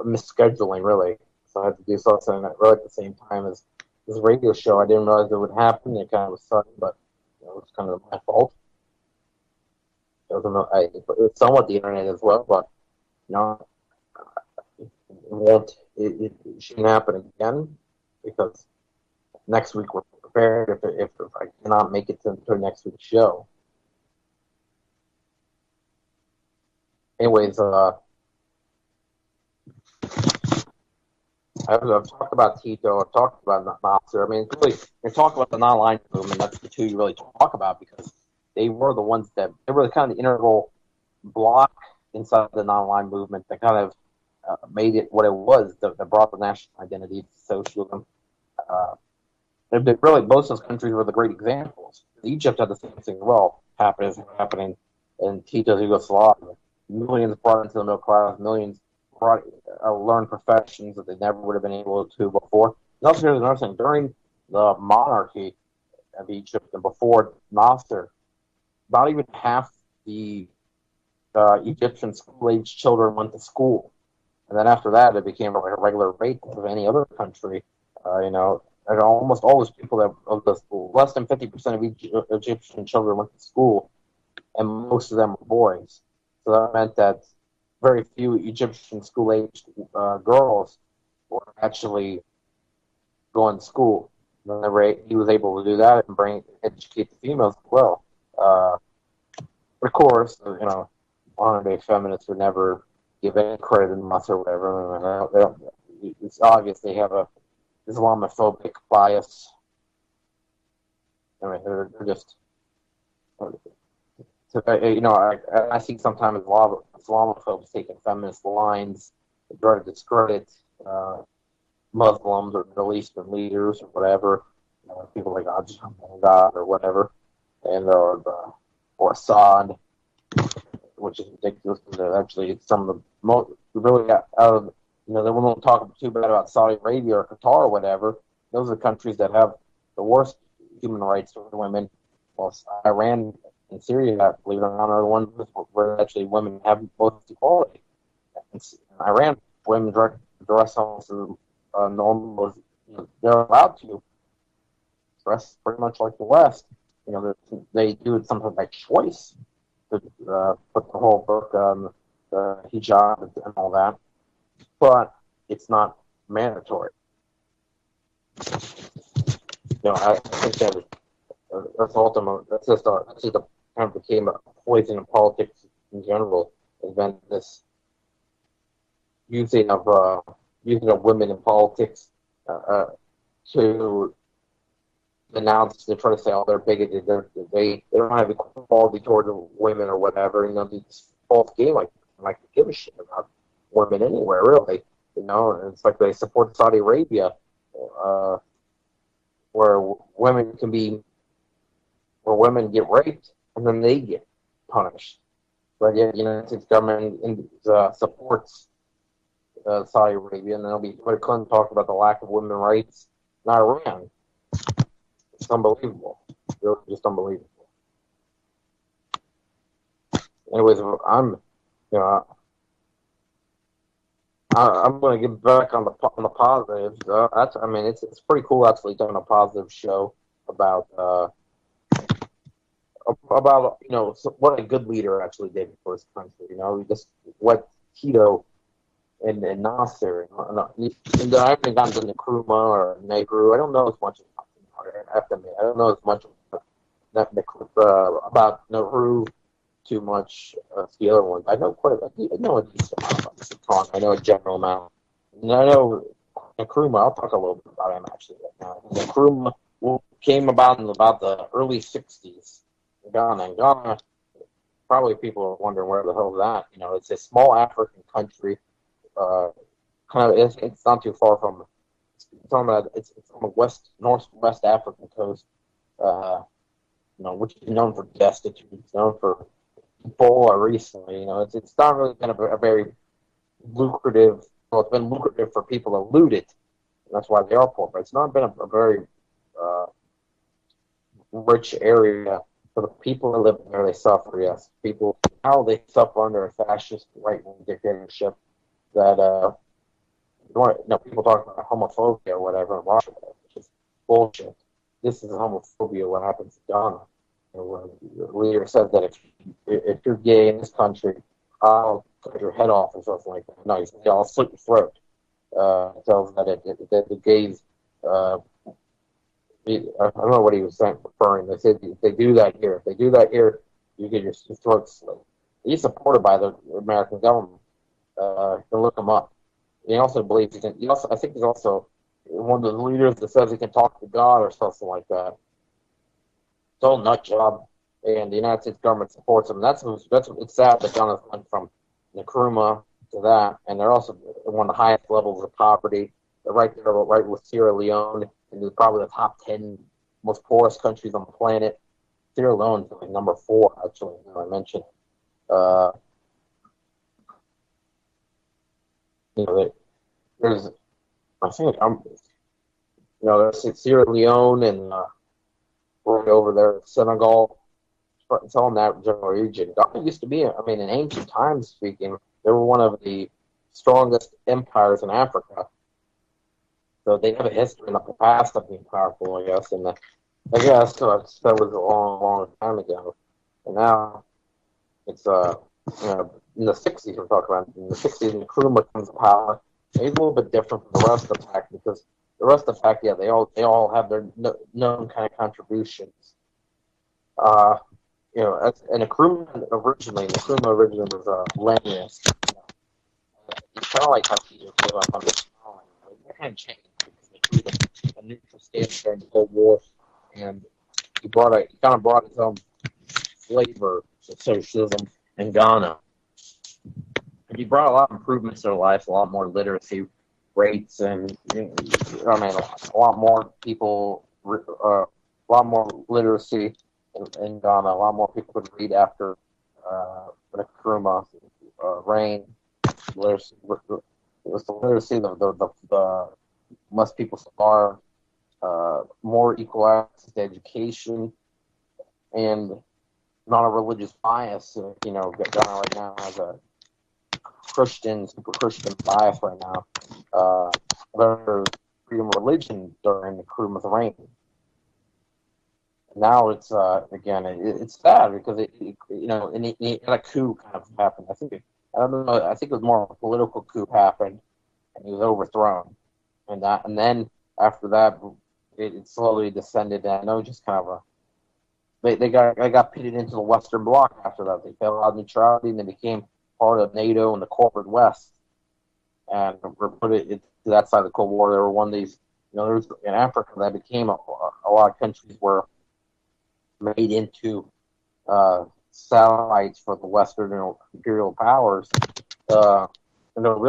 misscheduling, really. So I had to do something right at the same time as this radio show. I didn't realize it would happen. It kind of was sudden, but it was kind of my fault. It was somewhat the internet as well, but it shouldn't happen again, because next week we're prepared if I cannot make it to next week's show. Anyways, I've talked about Tito. I've talked about Nasser. I mean, it's really, you're talking about the non-aligned movement. That's the two you really talk about, because they were the ones they were the kind of the integral block inside the non-aligned movement that kind of made it what it was, that brought the national identity to socialism. Really, most of those countries were the great examples. Egypt had the same thing as well happening in Tito's Yugoslavia. Millions brought into the middle class, millions brought learned professions that they never would have been able to before. And also, here's another thing: during the monarchy of Egypt and before Nasser, about even half the Egyptian school-age children went to school, and then after that, it became a regular rate of any other country. And almost all those people less than 50% of Egyptian children went to school, and most of them were boys. So that meant that very few Egyptian school-aged girls were actually going to school. Whenever he was able to do that and educate the females as well. But of course, modern-day feminists would never give any credit to us or whatever. It's obvious they have a Islamophobic bias. I mean, they're just. I see sometimes Islamophobes taking feminist lines, they try to discredit Muslims or Middle Eastern leaders or whatever. People like God or whatever, and or Assad, which is ridiculous. Actually, some of the most really out of they won't talk too bad about Saudi Arabia or Qatar or whatever. Those are countries that have the worst human rights for women. Well, Iran and Syria, believe it or not, are the ones where actually women have both equality. In Iran, women dress almost normal. They're allowed to dress pretty much like the West. They do it sometimes by choice to put the whole book on the hijab and all that, but it's not mandatory. I think that's ultimate. That's just kind of became a poison in politics in general. Has been this using of women in politics to announce, to try to say, they're bigoted, they don't have equality toward women or whatever. This false game, like give a shit about women anywhere, really. It's like they support Saudi Arabia, where women get raped and then they get punished. But yet, the United States government supports Saudi Arabia, and then Hillary Clinton talked about the lack of women's rights in Iran. It's unbelievable. Really, just unbelievable. Anyways, I'm going to get back on the positives. It's pretty cool actually doing a positive show about what a good leader actually did for his country. Just what Tito and Nasser and I haven't gotten to Nkrumah or Nehru. I don't know as much about. I have to admit, I don't know as much about Nehru too much as the other ones. I know a decent amount about Mr. Khan. I know a general amount. And I know Nkrumah. I'll talk a little bit about him actually right now. Nkrumah came about in the early 60s. Ghana probably people are wondering where the hell is that. You know, it's a small African country. It's not too far from. It's on the northwest African coast. Which is known for destitute. It's known for Ebola recently. You know, it's not really been a very lucrative. Well, it's been lucrative for people to loot it. And that's why they are poor. But it's not been a very rich area for the people that live there. They suffer. Yes, how they suffer under a fascist right-wing dictatorship. That people talk about homophobia or whatever in Russia, which is bullshit. This is homophobia. What happens to Ghana? Where the leader says that if you're gay in this country, I'll cut your head off or something like that. No, he said, I'll slit your throat. Tells that the gays. I don't know what he was referring. They said if they do that here, you get your throat slit. He's supported by the American government. You can look him up. He also believes he can. I think he's also one of the leaders that says he can talk to God or something like that. It's all nut job, and the United States government supports him. It's sad that Ghana went from Nkrumah to that, and they're also one of the highest levels of poverty. They're right there, right with Sierra Leone, and they're probably the top 10 most poorest countries on the planet. Sierra Leone is like number 4, actually. I mentioned. There's Sierra Leone and right over there, Senegal. It's all in that general region. Ghana used to be, in ancient times speaking, they were one of the strongest empires in Africa. So they have a history in the past of being powerful, I guess. And that was a long, long time ago. And now it's in the 60s we're talking about. In the 60s, Nkrumah comes to power. He's a little bit different from the rest of the pack because the rest of the pack, they all have their known kind of contributions. And Nkrumah originally was a landless. It's kind of like how you live up on the island. That kind of changed because they treated a neutral stance during the Cold War, and he kind of brought his own flavor to socialism in Ghana. And he brought a lot of improvements to their life, a lot more literacy rates, and a lot more people, a lot more literacy in Ghana. A lot more people could read after Nkrumah reign. Literacy, it was the literacy, the less people starve, more equal access to education, and not a religious bias. Ghana right now has a super Christian bias right now. There's freedom of religion during the Nkrumah's reign. Now it's it's sad because it had a coup kind of happened. I think it was more of a political coup happened, and he was overthrown, and then after that, it slowly descended. And I know just kind of they got pitted into the Western Bloc after that. They fell out of neutrality and they became part of NATO and the corporate West, and were put it to that side of the Cold War. They were one of these. There was in Africa that became a lot of countries were made into satellites for the Western imperial powers. We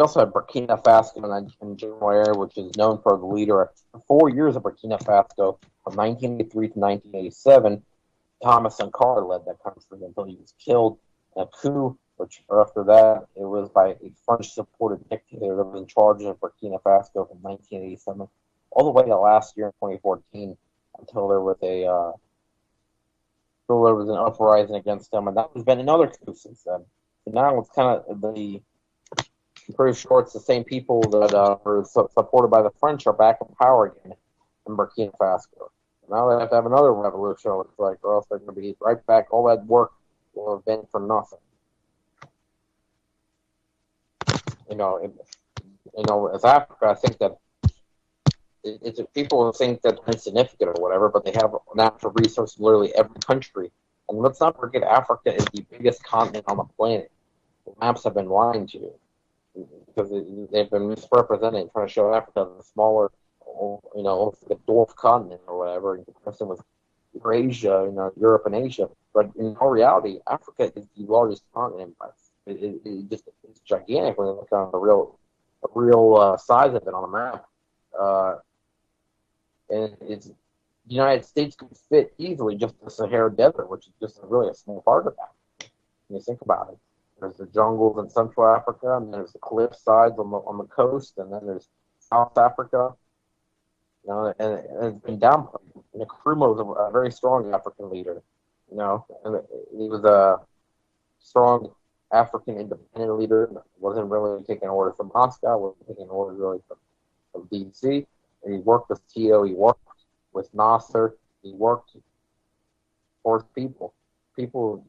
also had Burkina Faso in general area, which is known for the leader. For 4 years of Burkina Faso, from 1983 to 1987, Thomas Sankara led that country until he was killed in a coup. Which after that, it was by a French-supported dictator that was in charge of Burkina Faso from 1987 all the way to last year in 2014, until there was an uprising against them, and that has been another coup since then. So now it's kind of I'm pretty sure it's the same people that were supported by the French are back in power again in Burkina Faso. Now they have to have another revolution. It's like, or else they're going to be right back. All that work will have been for nothing. As Africa, I think that it's people think that they're insignificant or whatever, but they have natural resources in literally every country. And let's not forget, Africa is the biggest continent on the planet. The maps have been lying to you because they've been misrepresented, trying to show Africa as a smaller, almost like a dwarf continent or whatever in comparison with Eurasia, Europe and Asia. But in all reality, Africa is the largest continent. It's gigantic when you look on the real size of it on a map. And it's the United States could fit easily just the Sahara Desert, which is just really a small part of that. When you think about it, there's the jungles in Central Africa, and there's the cliff sides on the coast, and then there's South Africa. And it's been downplayed. And Nkrumah was a very strong African leader. And he was a strong African independent leader. Wasn't really taking orders from Moscow. Wasn't taking orders really from DC. And he worked with Tito. He worked with Nasser. He worked for his people. People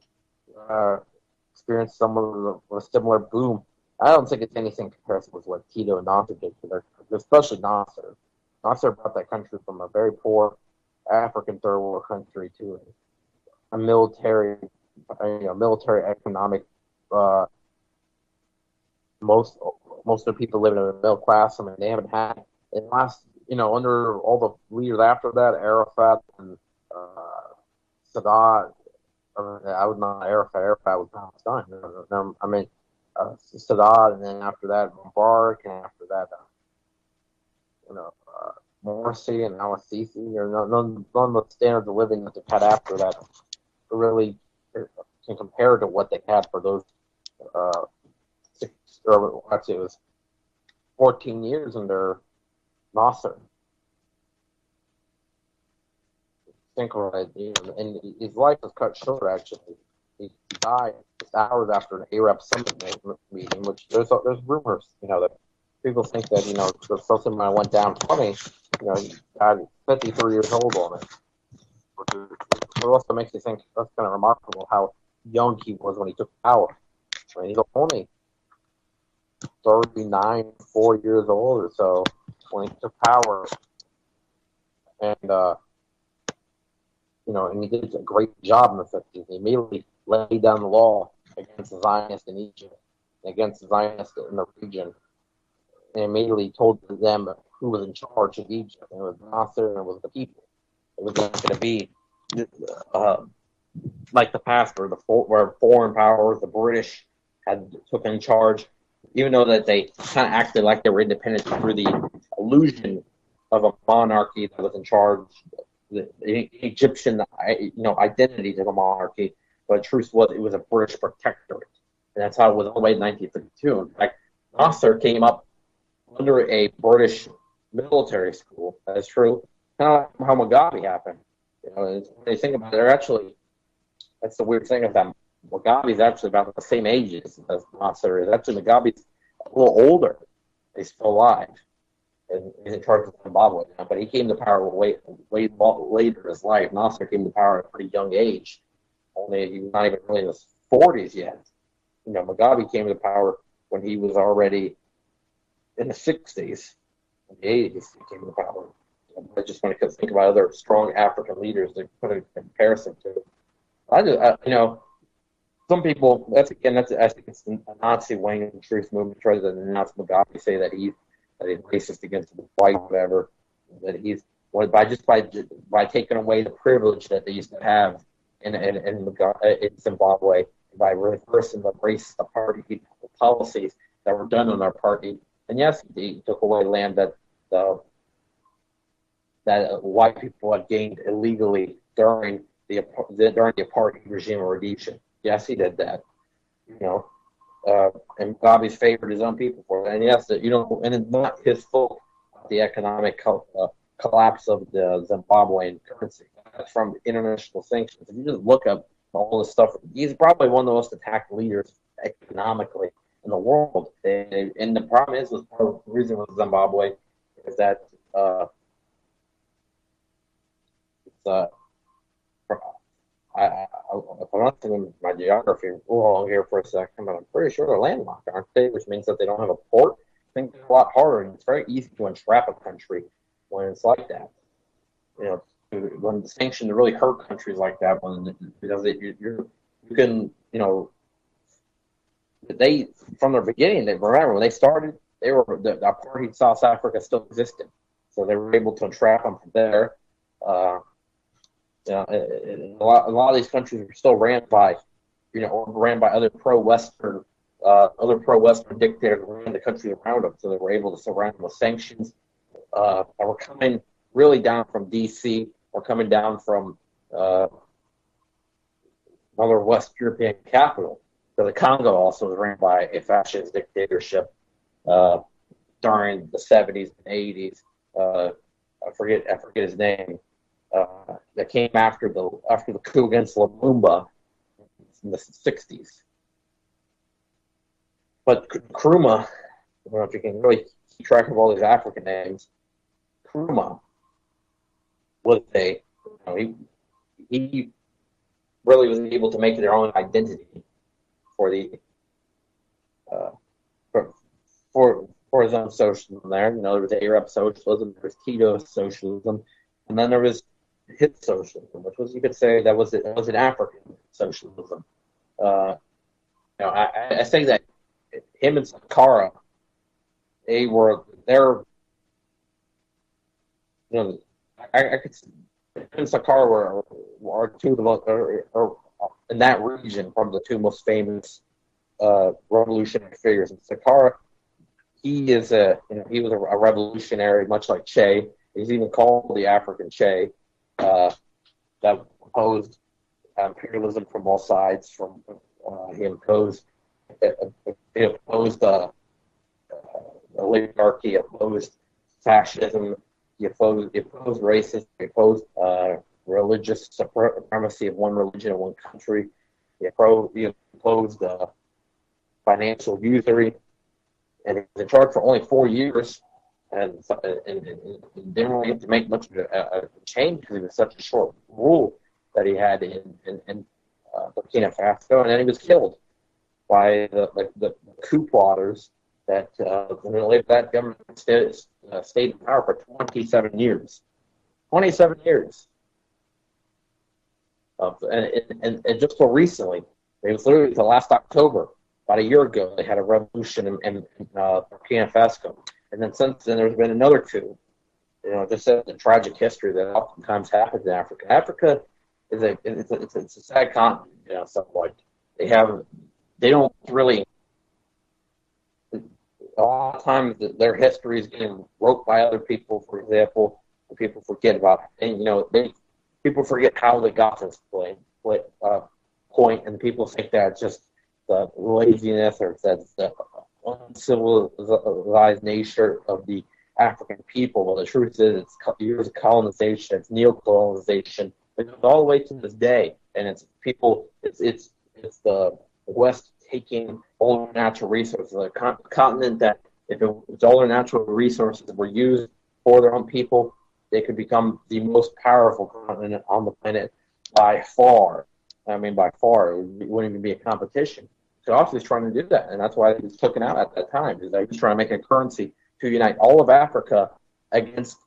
experienced some of a similar boom. I don't think it's anything comparison with what Tito and Nasser did for their, especially Nasser. Nasser brought that country from a very poor African third world country to a military economic. Most of the people living in the middle class. I mean, they haven't had in the last, under all the leaders after that, Arafat and Sadat. I would not Arafat. Arafat was Palestine. I mean, Sadat, and then after that, Mubarak, and after that, Morsi and Al-Sisi, or none of the standards of living that they've had after that really can compare to what they had for those it was 14 years under Nasser. Think about it, and his life was cut short. Actually, he died just hours after an Arab summit meeting. Which there's rumors, that people think that the something might went down funny. He died 53 years old on it. It also makes you think that's kind of remarkable how young he was when he took power. I mean, he's only 39, 4 years old or so when he took power, and and he did a great job in the 50s. He immediately laid down the law against the Zionists in Egypt, and against the Zionists in the region, and immediately told them who was in charge of Egypt. And it was Nasser, and it was the people. It was not going to be like the past where foreign powers, the British, took in charge, even though that they kind of acted like they were independent through the illusion of a monarchy that was in charge, the Egyptian identity to the monarchy. But the truth was, it was a British protectorate, and that's how it was all the way in 1952. In fact, Nasser came up under a British military school. That is true. Kind of how Mugabe happened. When you think about it, that's the weird thing about Mugabe's actually about the same age as Nasser is. Actually, Mugabe's a little older. He's still alive, and he's in charge of Zimbabwe now. But he came to power way later in his life. Nasser came to power at a pretty young age. Only he was not even really in his 40s yet. Mugabe came to power when he was already in the 60s. In the 80s, he came to power. I just want to think about other strong African leaders to put in comparison to. Some people, I think it's a Nazi wing of the truth movement tries to denounce Mugabe, say that he's racist against the white, whatever. That he's by taking away the privilege that they used to have in Zimbabwe, by reversing the racist apartheid policies that were done on our party. And yes, he took away land that white people had gained illegally during the apartheid regime of Rhodesia. Yes, he did that. And Mugabe's favored his own people for it. And yes, and it's not his fault, the economic collapse of the Zimbabwean currency. That's from international sanctions. If you just look up all this stuff, he's probably one of the most attacked leaders economically in the world. And the problem is, part of the reason with Zimbabwe is that if I'm not thinking my geography wrong here for a second, but I'm pretty sure they're landlocked, aren't they? Which means that they don't have a port. I think it's a lot harder, and it's very easy to entrap a country when it's like that. When the sanctions really hurt countries like that, because you can, they from their beginning, remember when they started, the apartheid South Africa still existed, so they were able to entrap them from there. A lot of these countries are still ran by, or ran by other pro-Western dictators who ran the country around them. So they were able to surround them with sanctions. That were coming really down from D.C. or coming down from another West European capital. So the Congo also was ran by a fascist dictatorship during the 70s and 80s. I forget his name. That came after the coup against Lumumba in the 60s. But Nkrumah, I don't know if you can really keep track of all these African names. Nkrumah was he really was able to make their own identity for the for his own socialism. There was Arab socialism, there was Tito socialism, and then there was his socialism, which was, you could say, that was an African socialism. I say that him and Sankara, I could say him and Sankara were two of the most, or in that region, probably the two most famous revolutionary figures. And Sankara, he was a revolutionary, much like Che. He's even called the African Che. That opposed imperialism from all sides. He opposed oligarchy, opposed fascism, he opposed racism, he opposed religious supremacy of one religion in one country, he opposed financial usury, and he was in charge for only 4 years, and didn't really have to make much of a change because it was such a short rule that he had in Burkina Faso, and then he was killed by the coup plotters that that government stayed in power for 27 years. 27 years. And just so recently, it was literally the last October, about a year ago, they had a revolution in Burkina Faso. And then since then, there's been another coup. Just the tragic history that oftentimes happens in Africa. Africa is a sad continent, somewhat. They don't really, a lot of times their history is getting wrote by other people, for example, and people forget about it. And, people forget how they got to this point, and people think that it's just the laziness or that's the uncivilized nature of the African people. Well, the truth is, it's years of colonization, it's neo-colonization. It goes all the way to this day, and it's the West taking all the natural resources, a continent that if all their natural resources were used for their own people, they could become the most powerful continent on the planet by far. I mean, by far, it wouldn't even be a competition. Gaddafi was trying to do that, and that's why he was taken out at that time. He was trying to make a currency to unite all of Africa against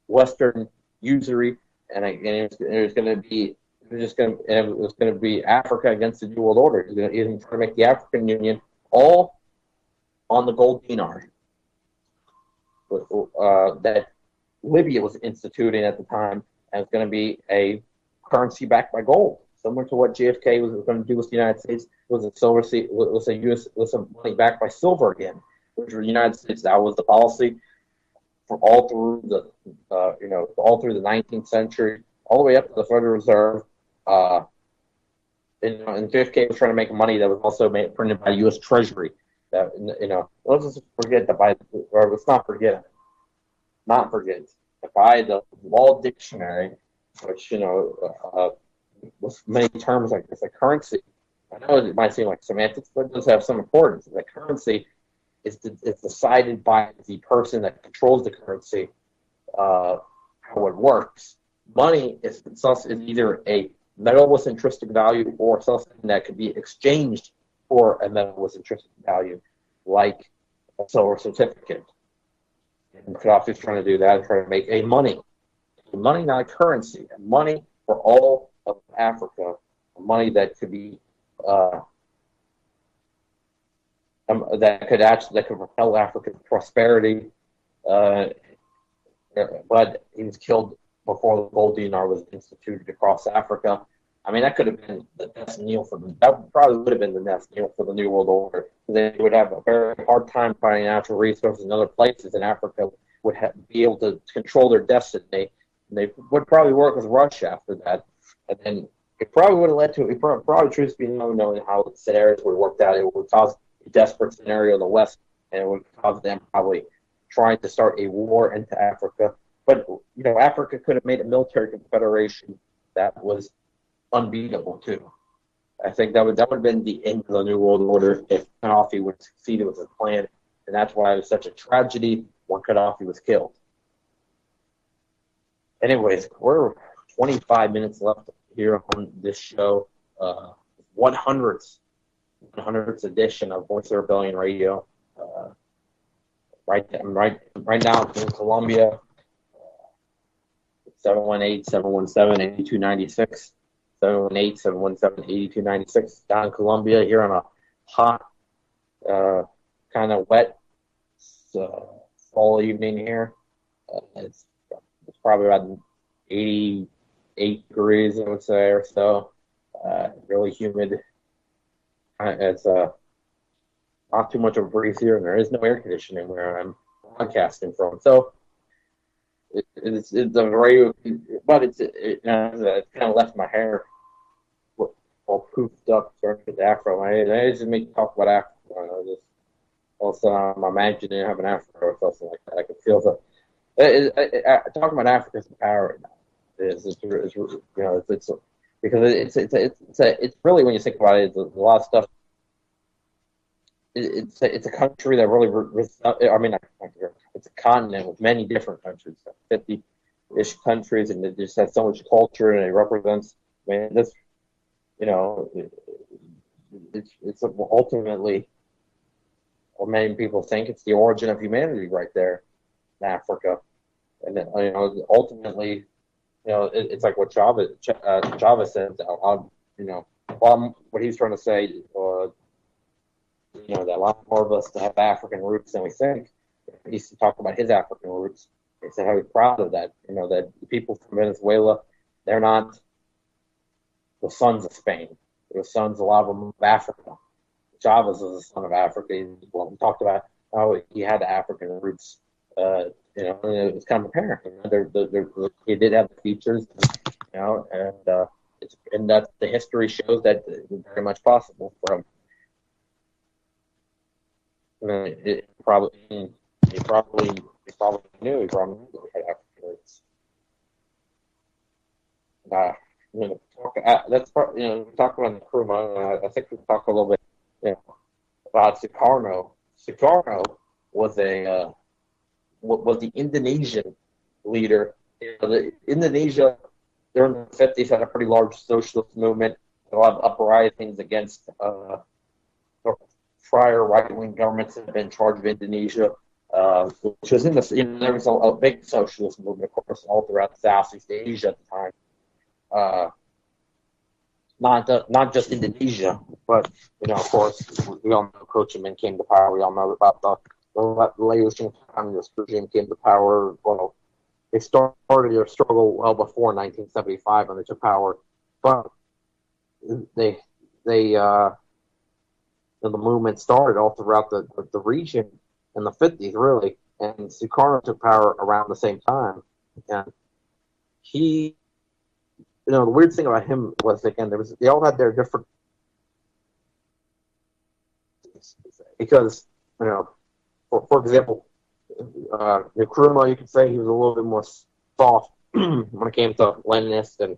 Western usury, and it was going to be Africa against the New World Order. He was going to make the African Union all on the gold dinar that Libya was instituting at the time, and it's going to be a currency backed by gold, similar to what JFK was going to do with the United States. Was some money backed by silver again, which for the United States, that was the policy for all through the 19th century, all the way up to the Federal Reserve. And JFK was trying to make money that was also printed by U.S. Treasury. That let's just forget let's not forget by the Law Dictionary, which with many terms like this, a currency. I know it might seem like semantics, but it does have some importance. The currency is decided by the person that controls the currency, how it works. Money is either a metal with intrinsic value or something that could be exchanged for a metal with intrinsic value, like a silver certificate. And Gaddafi is trying to do that, trying to make a money, not a currency, a money for all of Africa, a money that could be that could propel Africa's prosperity. But he was killed before the gold dinar was instituted across Africa. I mean, that could have been the best deal for them. That probably would have been the best deal for the New World Order. They would have a very hard time finding natural resources in other places, and Africa would be able to control their destiny. And they would probably work with Russia after that. And then it probably would have led to, probably truth be known, knowing how the scenarios would have worked out, it would cause a desperate scenario in the West, and it would cause them probably trying to start a war into Africa. But, Africa could have made a military confederation that was unbeatable too. I think that would have been the end of the New World Order if Gaddafi would have succeeded with his plan, and that's why it was such a tragedy when Gaddafi was killed. Anyways, we're 25 minutes left here on this show. 100th edition of Voice of Rebellion Radio. Right now in Colombia. 718-717-8296. 718-717-8296. Down in Colombia, here on a hot, kind of wet fall evening here. It's probably about 88 degrees, I would say, or so. Really humid. It's not too much of a breeze here, and there is no air conditioning where I'm broadcasting from. So it's a very, but it kind of left my hair all poofed up, starting with the afro. I just make me talk about afro. Also, I'm imagining having an afro or something like that. I can feel talking about Africa's power right now. It's because it's really, when you think about it, it's a lot of stuff. It's a country that really, it's a continent with many different countries, 50-ish countries, and it just has so much culture, and it represents, it's ultimately, or many people think, it's the origin of humanity right there in Africa. And then, ultimately, it's like what Chavez said, what he's trying to say, that a lot more of us have African roots than we think. He used to talk about his African roots. He said how he's proud of that. That the people from Venezuela, they're not the sons of Spain. They're the sons, a lot of them, of Africa. Chavez was a son of Africa. He talked about how he had African roots. And it was kind of apparent. He did have the features, and that the history shows that it's very much possible for him. He probably knew he had African roots. Let's talk about Nkrumah. I think we'll talk a little bit, about Sukarno. Sukarno was the Indonesian leader. Indonesia during the 50s had a pretty large socialist movement. A lot of uprisings against prior right-wing governments that had been in charge of Indonesia, which was there was a big socialist movement, of course, all throughout Southeast Asia at the time. Not just Indonesia, but of course, we all know Ho Chi Minh came to power. We all know about the Laotian communist regime came to power. Well, they started their struggle well before 1975 when they took power, but the movement started all throughout the region in the 50s, really, and Sukarno took power around the same time. And he, the weird thing about him was, again, they all had their different, because, for example, Nkrumah, you could say he was a little bit more soft when it came to Leninist and,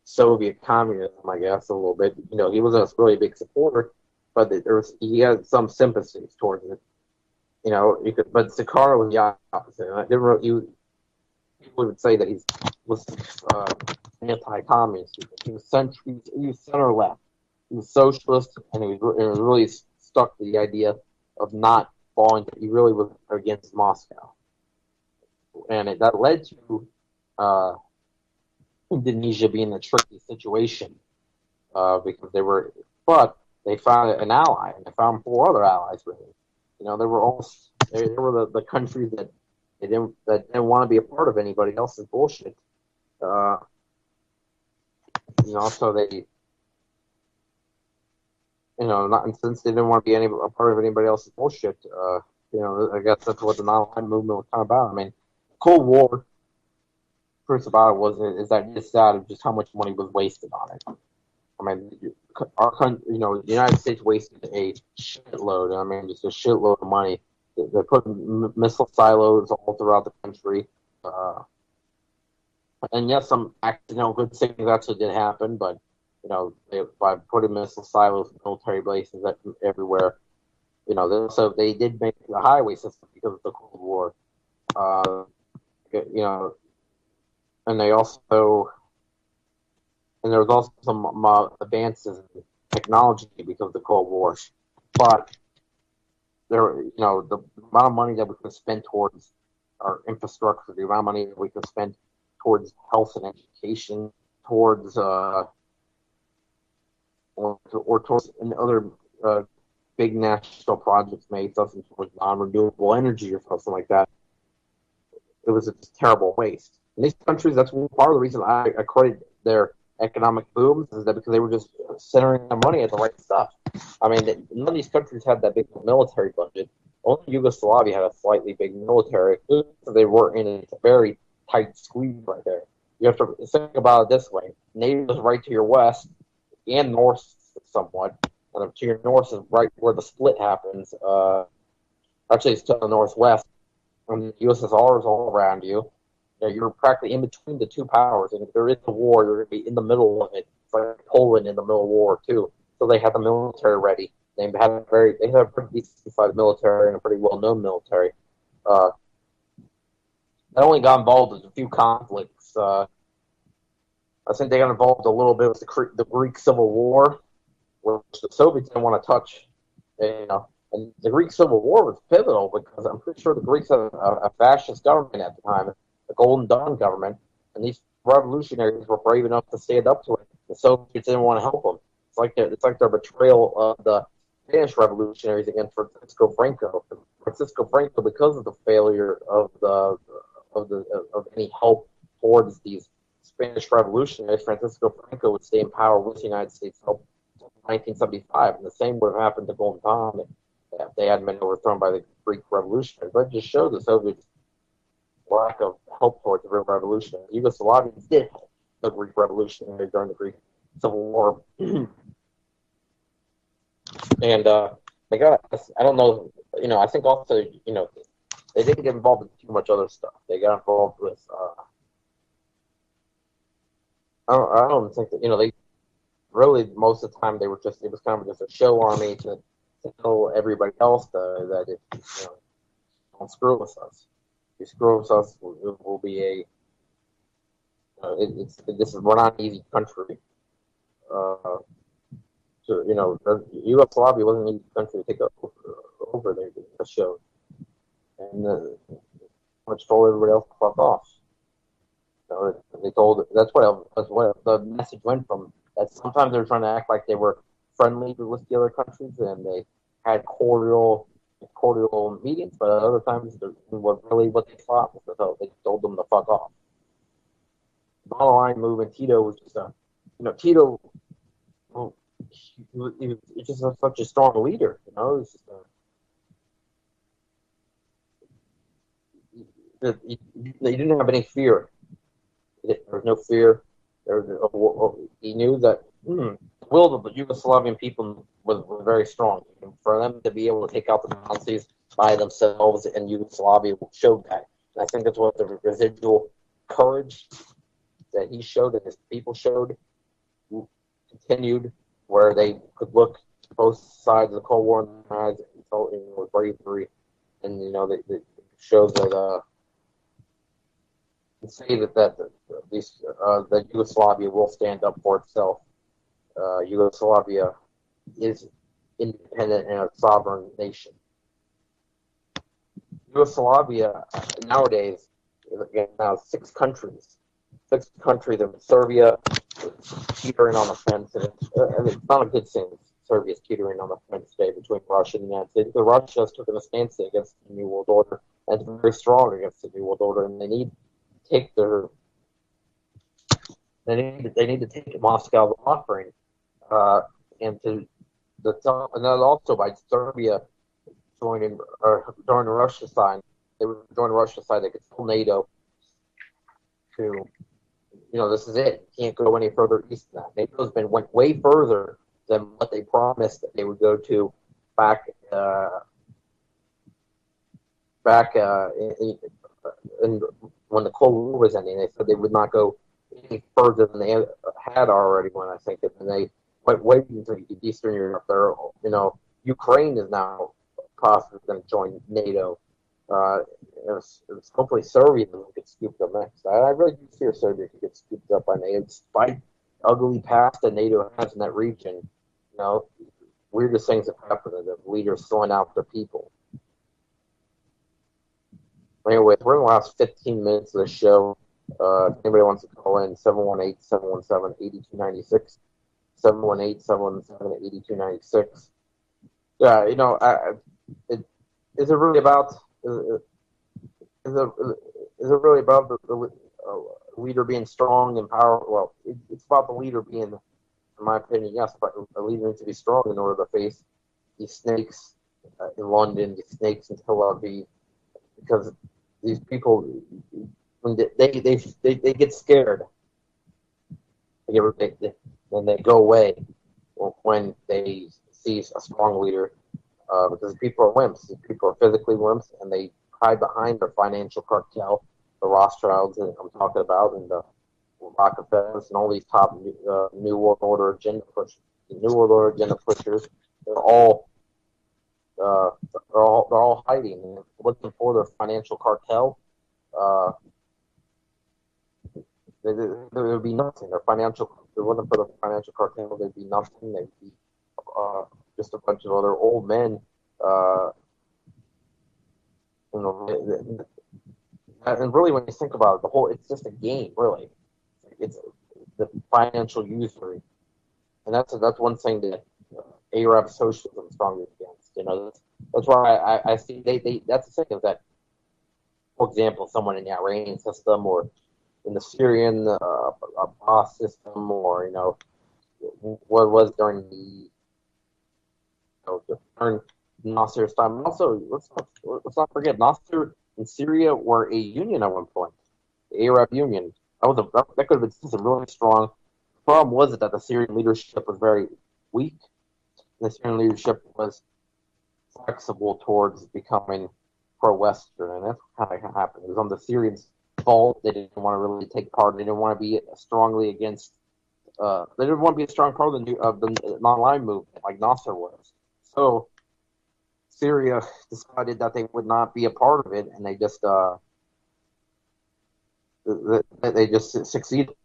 Soviet communism, I guess, a little bit. He wasn't a really big supporter, but he had some sympathies towards it. But Sukarno was the opposite. People would say that he was anti-communist. He was center-left. He was socialist, and he was really stuck to the idea of not falling. He really was against Moscow, and that led to Indonesia being in a tricky situation because they found an ally, and they found 4 other allies with it. They were the countries that didn't want to be a part of anybody else's bullshit. So they, not since they didn't want to be a part of anybody else's bullshit. I guess that's what the non-aligned movement was kind of about. I mean, Cold War. First about it is that it's sad of just how much money was wasted on it. I mean, our country, the United States wasted a shitload. I mean, just a shitload of money. They put missile silos all throughout the country. And yes, some accidental good things actually did happen, but by putting missile silos, military bases everywhere, so they did make the highway system because of the Cold War. And there was also some advances in technology because of the Cold War. But the amount of money that we could spend towards our infrastructure, the amount of money that we could spend towards health and education, towards or towards other big national projects made, such as towards non-renewable energy or something like that, it was a terrible waste. In these countries, that's part of the reason I credit their economic booms is that because they were just centering their money at the right stuff. I mean, none of these countries had that big military budget. Only Yugoslavia had a slightly big military. They were in a very tight squeeze right there. You have to think about it this way. NATO is right to your west and north somewhat. And to your north is right where the split happens. Actually, it's to the northwest. And the USSR is all around you. You're practically in between the two powers. And if there is a war, you're going to be in the middle of it. It's like Poland in the middle of war, too. So they had the military ready. They had a pretty decent sized military and a pretty well-known military. That only got involved in a few conflicts. I think they got involved a little bit with the Greek Civil War, which the Soviets didn't want to touch. And the Greek Civil War was pivotal because I'm pretty sure the Greeks had a fascist government at the time, the Golden Dawn government, and these revolutionaries were brave enough to stand up to it. The Soviets didn't want to help them. It's like their betrayal of the Spanish revolutionaries against Francisco Franco. Francisco Franco, because of the failure of any help towards these Spanish revolutionaries, Francisco Franco would stay in power with the United States help until 1975, and the same would have happened to Golden Dawn if they hadn't been overthrown by the Greek revolutionaries. But it just showed the Soviets' lack of help towards the real revolution. The Yugoslavians did help the Greek revolutionaries during the Greek Civil War. And I don't know, I think also, they didn't get involved in too much other stuff. They got involved with, I don't think that, they really, most of the time, it was kind of just a show army to tell everybody else that if, don't screw with us. If you screw with us, it will be we're not an easy country. Yugoslavia wasn't an easy country to take over there, the show. And which told everybody else to fuck off. They told, that's what the message went from. That sometimes they were trying to act like they were friendly with the other countries and they had cordial meetings, but other times what they thought was they told them to fuck off. The non-aligned movement, Tito was just Tito. Well, he was just such a strong leader, He was just he didn't have any fear. There was no fear. He knew that the will of the Yugoslavian people was very strong. And for them to be able to take out the Nazis by themselves in Yugoslavia showed that. And I think that's what the residual courage that he showed and his people showed continued, where they could look both sides of the Cold War in their eyes with bravery, and they showed that say that Yugoslavia will stand up for itself. Yugoslavia is independent and a sovereign nation. Yugoslavia nowadays is now six countries. And Serbia teetering on the fence, and it's not a good thing. Serbia's teetering on the fence today between Russia and the United States. The Russia has taken a stance against the New World Order, and it's very strong against the New World Order, and they need to take their They need to take Moscow's offering, and to and then also by Serbia joining or joining Russia's side, they would join Russia's side. They could tell NATO to, this is it. You can't go any further east than that. NATO's went way further than what they promised that they would go to back in when the Cold War was ending. They said they would not go any further than they had already. When I think, and they went way into Eastern Europe. Ukraine is now possibly going to join NATO. It's hopefully Serbia will get scooped up next. I really do fear Serbia could get scooped up by NATO, despite the ugly past that NATO has in that region. Weirdest things have happened. The leaders throwing out their people. Anyway, we're in the last 15 minutes of the show. If anybody wants to call in, 718-717-8296, 718-717-8296. Yeah, is it really about the leader being strong and powerful? Well, it's about the leader being, in my opinion, yes, but a leader needs to be strong in order to face these snakes in London, these snakes in Tel Aviv, because these people, when they get scared, then they go away when they see a strong leader. Because people are wimps. People are physically wimps, and they hide behind their financial cartel, the Rothschilds, and I'm talking about, and the Rockefellers, and all these top New World Order agenda pushers. The New World Order agenda pushers, they're all hiding and looking for their financial cartel. There would be nothing. If it wasn't for the financial cartel, there'd be nothing. There'd be just a bunch of other old men. And really, when you think about it, it's just a game, really. It's the financial usury, and that's one thing that Arab socialism is strongly against. That's why I see that's the thing is that, for example, someone in the Iranian system or in the Syrian Abbas system, or what was during during Nasser's time. And also, let's not forget, Nasser and Syria were a union at one point, the Arab Union. That could have been something really strong. The problem was that the Syrian leadership was very weak. The Syrian leadership was flexible towards becoming pro-Western, and that's kind of happened. It was on the Syrians' fault. They didn't want to really take part. They didn't want to be strongly against. They didn't want to be a strong part of the non-aligned movement like Nasser was. So Syria decided that they would not be a part of it, and they just succeeded.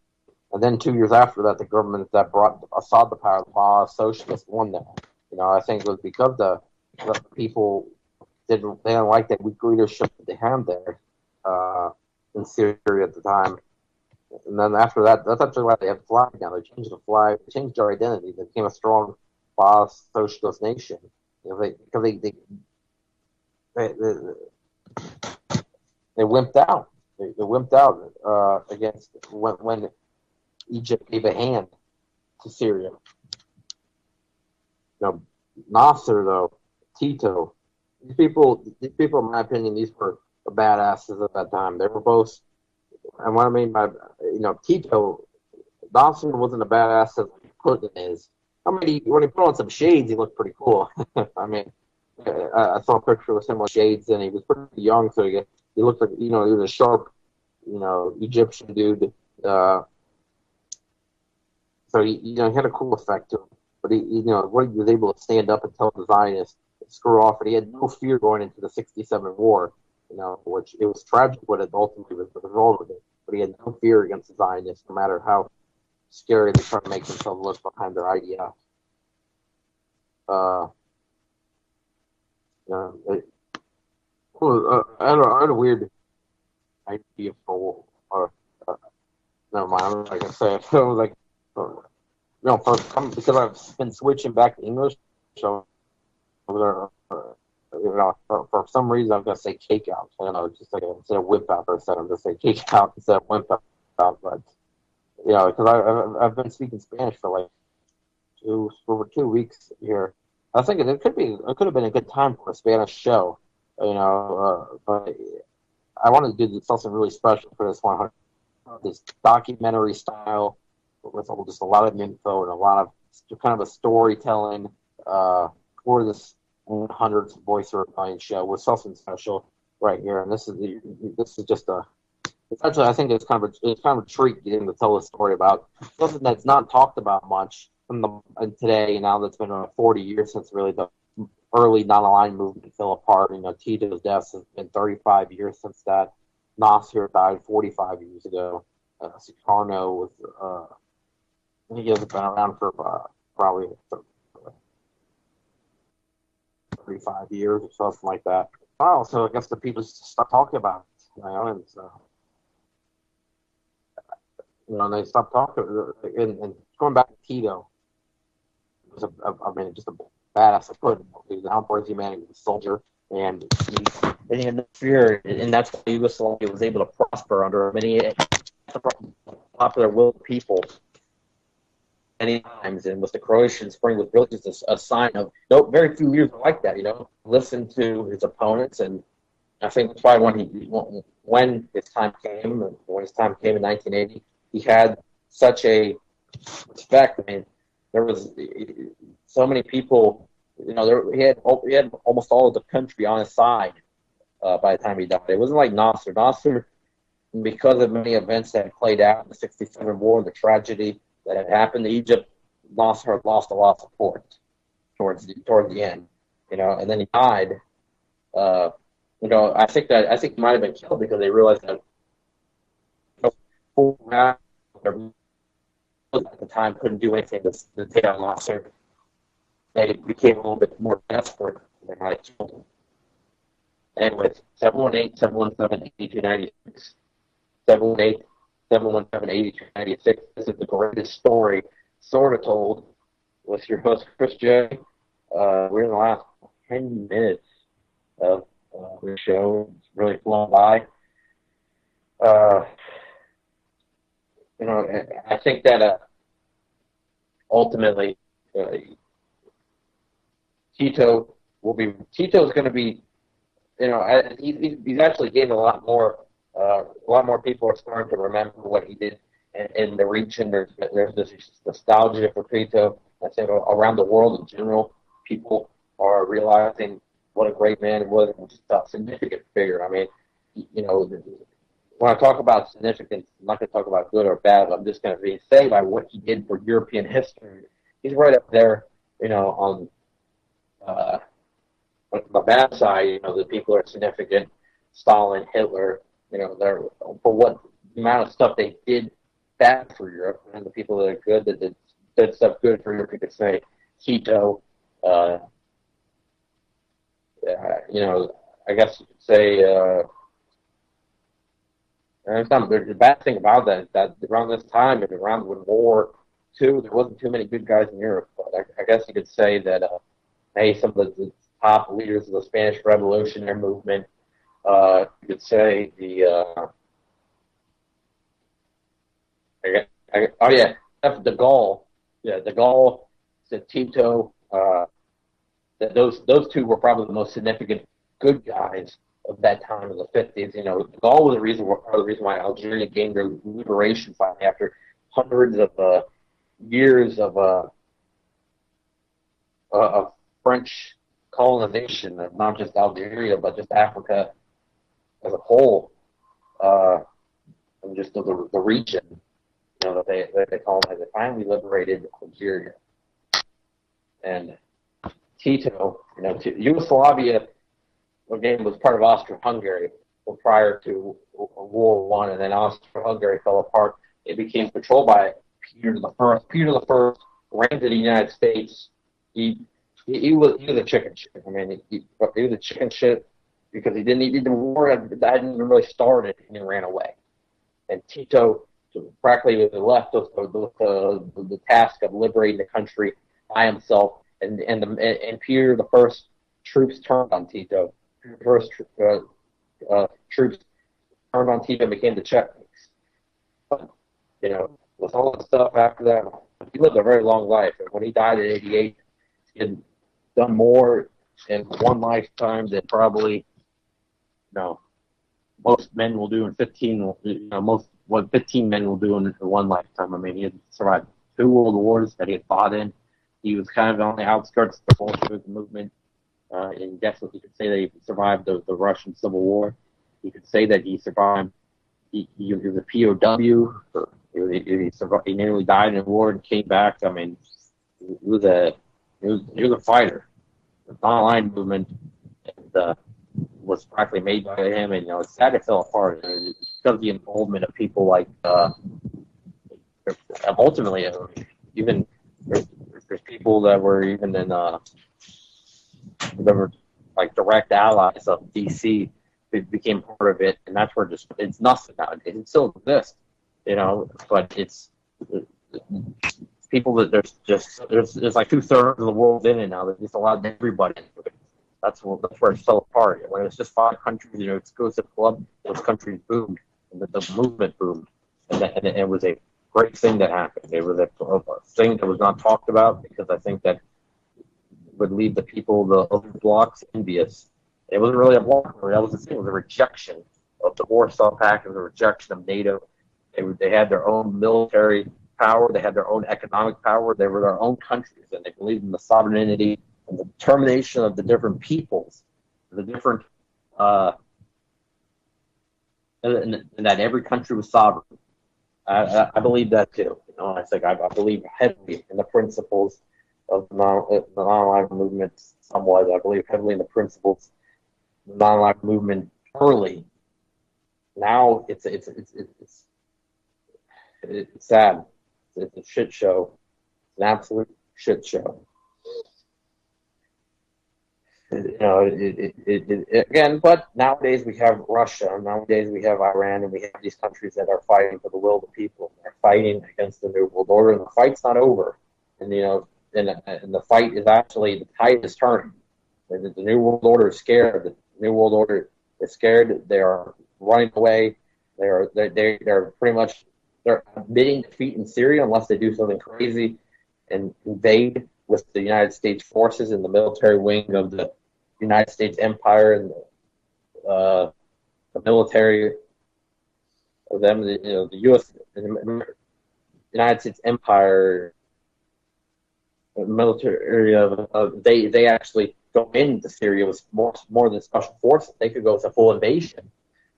And then 2 years after that, the government that brought Assad to power, the Ba'ath Socialists, won that. I think it was because the people didn't like that weak leadership that they had there in Syria at the time. And then after that, that's actually why they have the flag now. They changed the flag, they changed their identity. They became a strong Ba'ath Socialist nation. Because they wimped out. They wimped out against when Egypt gave a hand to Syria. Nasser, though, Tito, these people, in my opinion, these were the badasses at that time. They were both, and what I mean by, Tito, Nasser wasn't a badass as Putin is. When he put on some shades, he looked pretty cool. I mean, I saw a picture with him with shades, and he was pretty young, so he looked like, he was a sharp, Egyptian dude. So he had a cool effect to him. But when he was able to stand up and tell the Zionists screw off, and he had no fear going into the '67 war, which it was tragic what it ultimately was the result of it. But he had no fear against the Zionists, no matter how scary they try to make themselves look behind their IDF. I had a weird idea for, never mind. Like I said, I was like, because I've been switching back to English, so for some reason I'm gonna say cake out. Just like instead of whip out, I'm just say cake out instead of whip out. But because I've been speaking Spanish for like over 2 weeks here. I was thinking it could have been a good time for a Spanish show, but I wanted to do something really special for this one, this documentary style with just a lot of info and a lot of kind of a storytelling for this 100th Voice of Rebellion show with something special right here. And this is just a. It's actually, I think it's kind of a treat getting to tell a story about something that's not talked about much today. Now that's been 40 years since really the early non-aligned movement fell apart. Tito's death has been 35 years since that. Nasser died 45 years ago. Sukarno was, I think he has been around for probably 35 years or something like that. Wow, so I guess the people just start talking about it, and so. And they stopped talking. And going back to Tito, just a badass. I put he was an outdoors humanity, a soldier, and he had no fear, and that's why Yugoslavia was able to prosper under many popular will people many times. And with the Croatian Spring was really just a sign of very few leaders like that. Listen to his opponents, and I think that's why when his time came in 1980. He had such a respect. I mean, there was so many people. He had almost all of the country on his side by the time he died. It wasn't like Nasser. Nasser, because of many events that had played out in the '67 war, the tragedy that had happened to Egypt, Nasser had lost a lot of support towards the end. And then he died. I think he might have been killed because they realized that. At the time couldn't do anything to take out Nasser. They became a little bit more desperate than I told them. Anyway, 718-717-8296. 718-717-8296. This is the greatest story sort of told with your host, Chris J. We're in the last 10 minutes of the show. It's really flown by. I think that ultimately Tito's going to be, he's actually getting a lot more people are starting to remember what he did in the region. There's this nostalgia for Tito. I think around the world in general, people are realizing what a great man he was and just a significant figure. I mean, when I talk about significance, I'm not going to talk about good or bad. I'm just going to say by what he did for European history. He's right up there, on the bad side. The people are significant. Stalin, Hitler, they're for what the amount of stuff they did bad for Europe, and the people that are good that did stuff good for Europe. You could say Tito. I guess you could say. The bad thing about that is that around this time and around World War II, there wasn't too many good guys in Europe. But I guess you could say that, some of the top leaders of the Spanish Revolutionary movement, you could say the De Gaulle. Yeah, De Gaulle, Tito. That those two were probably the most significant good guys of that time in the 50s. De Gaulle was part of the reason why Algeria gained their liberation finally after hundreds of years of French colonization of not just Algeria but just Africa as a whole, and just the region. That they call it. They finally liberated Algeria. And Tito, Yugoslavia, again, was part of Austro-Hungary prior to World War I, and then Austro-Hungary fell apart. It became controlled by Peter the First. Peter the First ran to the United States. He was a chicken shit. I mean, he was a chicken shit because he didn't need the war hadn't even really started, and he ran away. And Tito practically was left with the task of liberating the country by himself. And Peter the First troops turned on Tito. First troops turned on Tito and became the Chetniks. But, with all the stuff after that, he lived a very long life. And when he died at 88, he had done more in one lifetime than probably, most men will do in 15, what 15 men will do in one lifetime. I mean, he had survived 2 world wars that he had fought in. He was kind of on the outskirts of the Bolshevik movement. And definitely, you could say that he survived the Russian Civil War. You could say that he survived. He was a POW. He nearly died in war and came back. I mean, he was a fighter. The non-aligned movement was practically made by him, and it's sad it fell apart because of the involvement of people like ultimately even there's people that were even in that were like direct allies of DC. It became part of it, and that's where it's nothing now. It still exists, but it's people that there's like 2/3 of the world in it now. There's just allowed everybody into it. That's where it fell apart. When it was just 5 countries, exclusive club, those countries boomed, and the movement boomed, and it was a great thing that happened. It was a thing that was not talked about because I think that would leave the people, the other blocks, envious. It wasn't really a block. That was the thing. It was a rejection of the Warsaw Pact. It was a rejection of NATO. They had their own military power. They had their own economic power. They were their own countries, and they believed in the sovereignty and the determination of the different peoples, the different, and that every country was sovereign. I believe that too. I believe heavily in the principles of the non-aligned movement. Somewhat, I believe heavily in the principles of the non-aligned movement early. Now it's sad. It's a shit show. It's an absolute shit show. Again, but nowadays we have Russia, nowadays we have Iran, and we have these countries that are fighting for the will of the people. They're fighting against the New World Order, and the fight's not over. And the fight is actually, the tide is turning. The New World Order is scared. The New World Order is scared. They are running away. They're pretty much admitting defeat in Syria unless they do something crazy and invade with the United States forces in the military wing of the United States Empire and the military of them. The U.S. United States Empire military they actually go into Syria with more than special forces. They could go with a full invasion.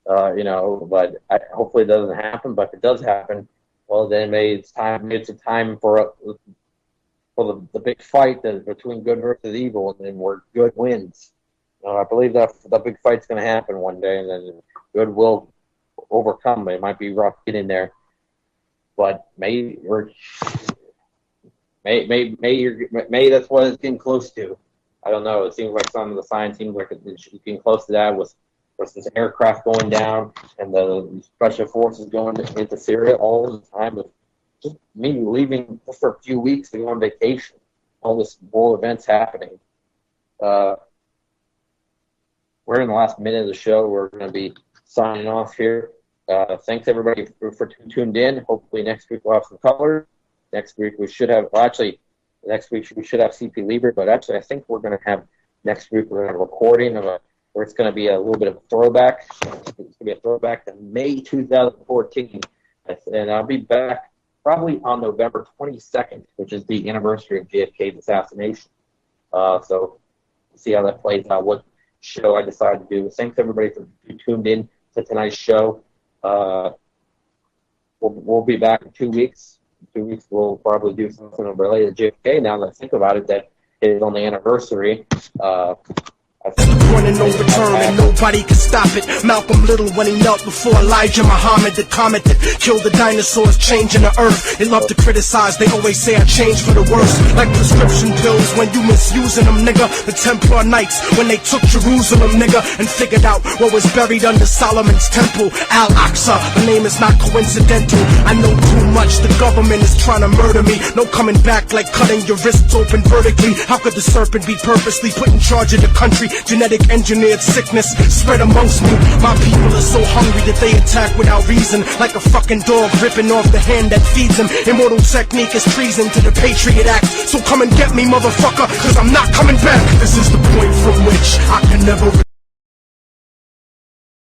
But hopefully it doesn't happen. But if it does happen, well, then it's a time for the big fight between good versus evil, and then where good wins. I believe that the big fight's going to happen one day, and then good will overcome. It might be rough getting there, but maybe that's what it's getting close to. I don't know. It seems like some of the signs seems like it's getting close to that with this aircraft going down and the special forces going into Syria all the time. With just me leaving just for a few weeks to go on vacation. All this world events happening. We're in the last minute of the show. We're going to be signing off here. Thanks everybody for tuned in. Hopefully next week we'll have some color. Next week we should have CP Libre, but actually I think we're going to have next week we're going to have a recording of where it's going to be a little bit of a throwback. It's going to be a throwback to May 2014, and I'll be back probably on November 22nd, which is the anniversary of JFK's assassination. So we'll see how that plays out. What show I decide to do. Thanks everybody for tuned in to tonight's show. We'll be back in 2 weeks. In 2 weeks we'll probably do something related to JFK. Now that I think about it, that it is on the anniversary. One and no return, and nobody can stop it. Malcolm Little, when he knelt before Elijah Muhammad, the comet that killed the dinosaurs, changing the earth. They love to criticize, they always say I changed for the worse. Like prescription pills when you misusing them, nigga. The Templar Knights, when they took Jerusalem, nigga, and figured out what was buried under Solomon's temple. Al-Aqsa, the name is not coincidental. I know too much, the government is trying to murder me. No coming back like cutting your wrists open vertically. How could the serpent be purposely put in charge of the country? genetic engineered sickness spread amongst me. My people are so hungry that they attack without reason, like a fucking dog ripping off the hand that feeds them. Immortal technique is treason to the Patriot Act. So come and get me, motherfucker, cause I'm not coming back. This is the point from which I can never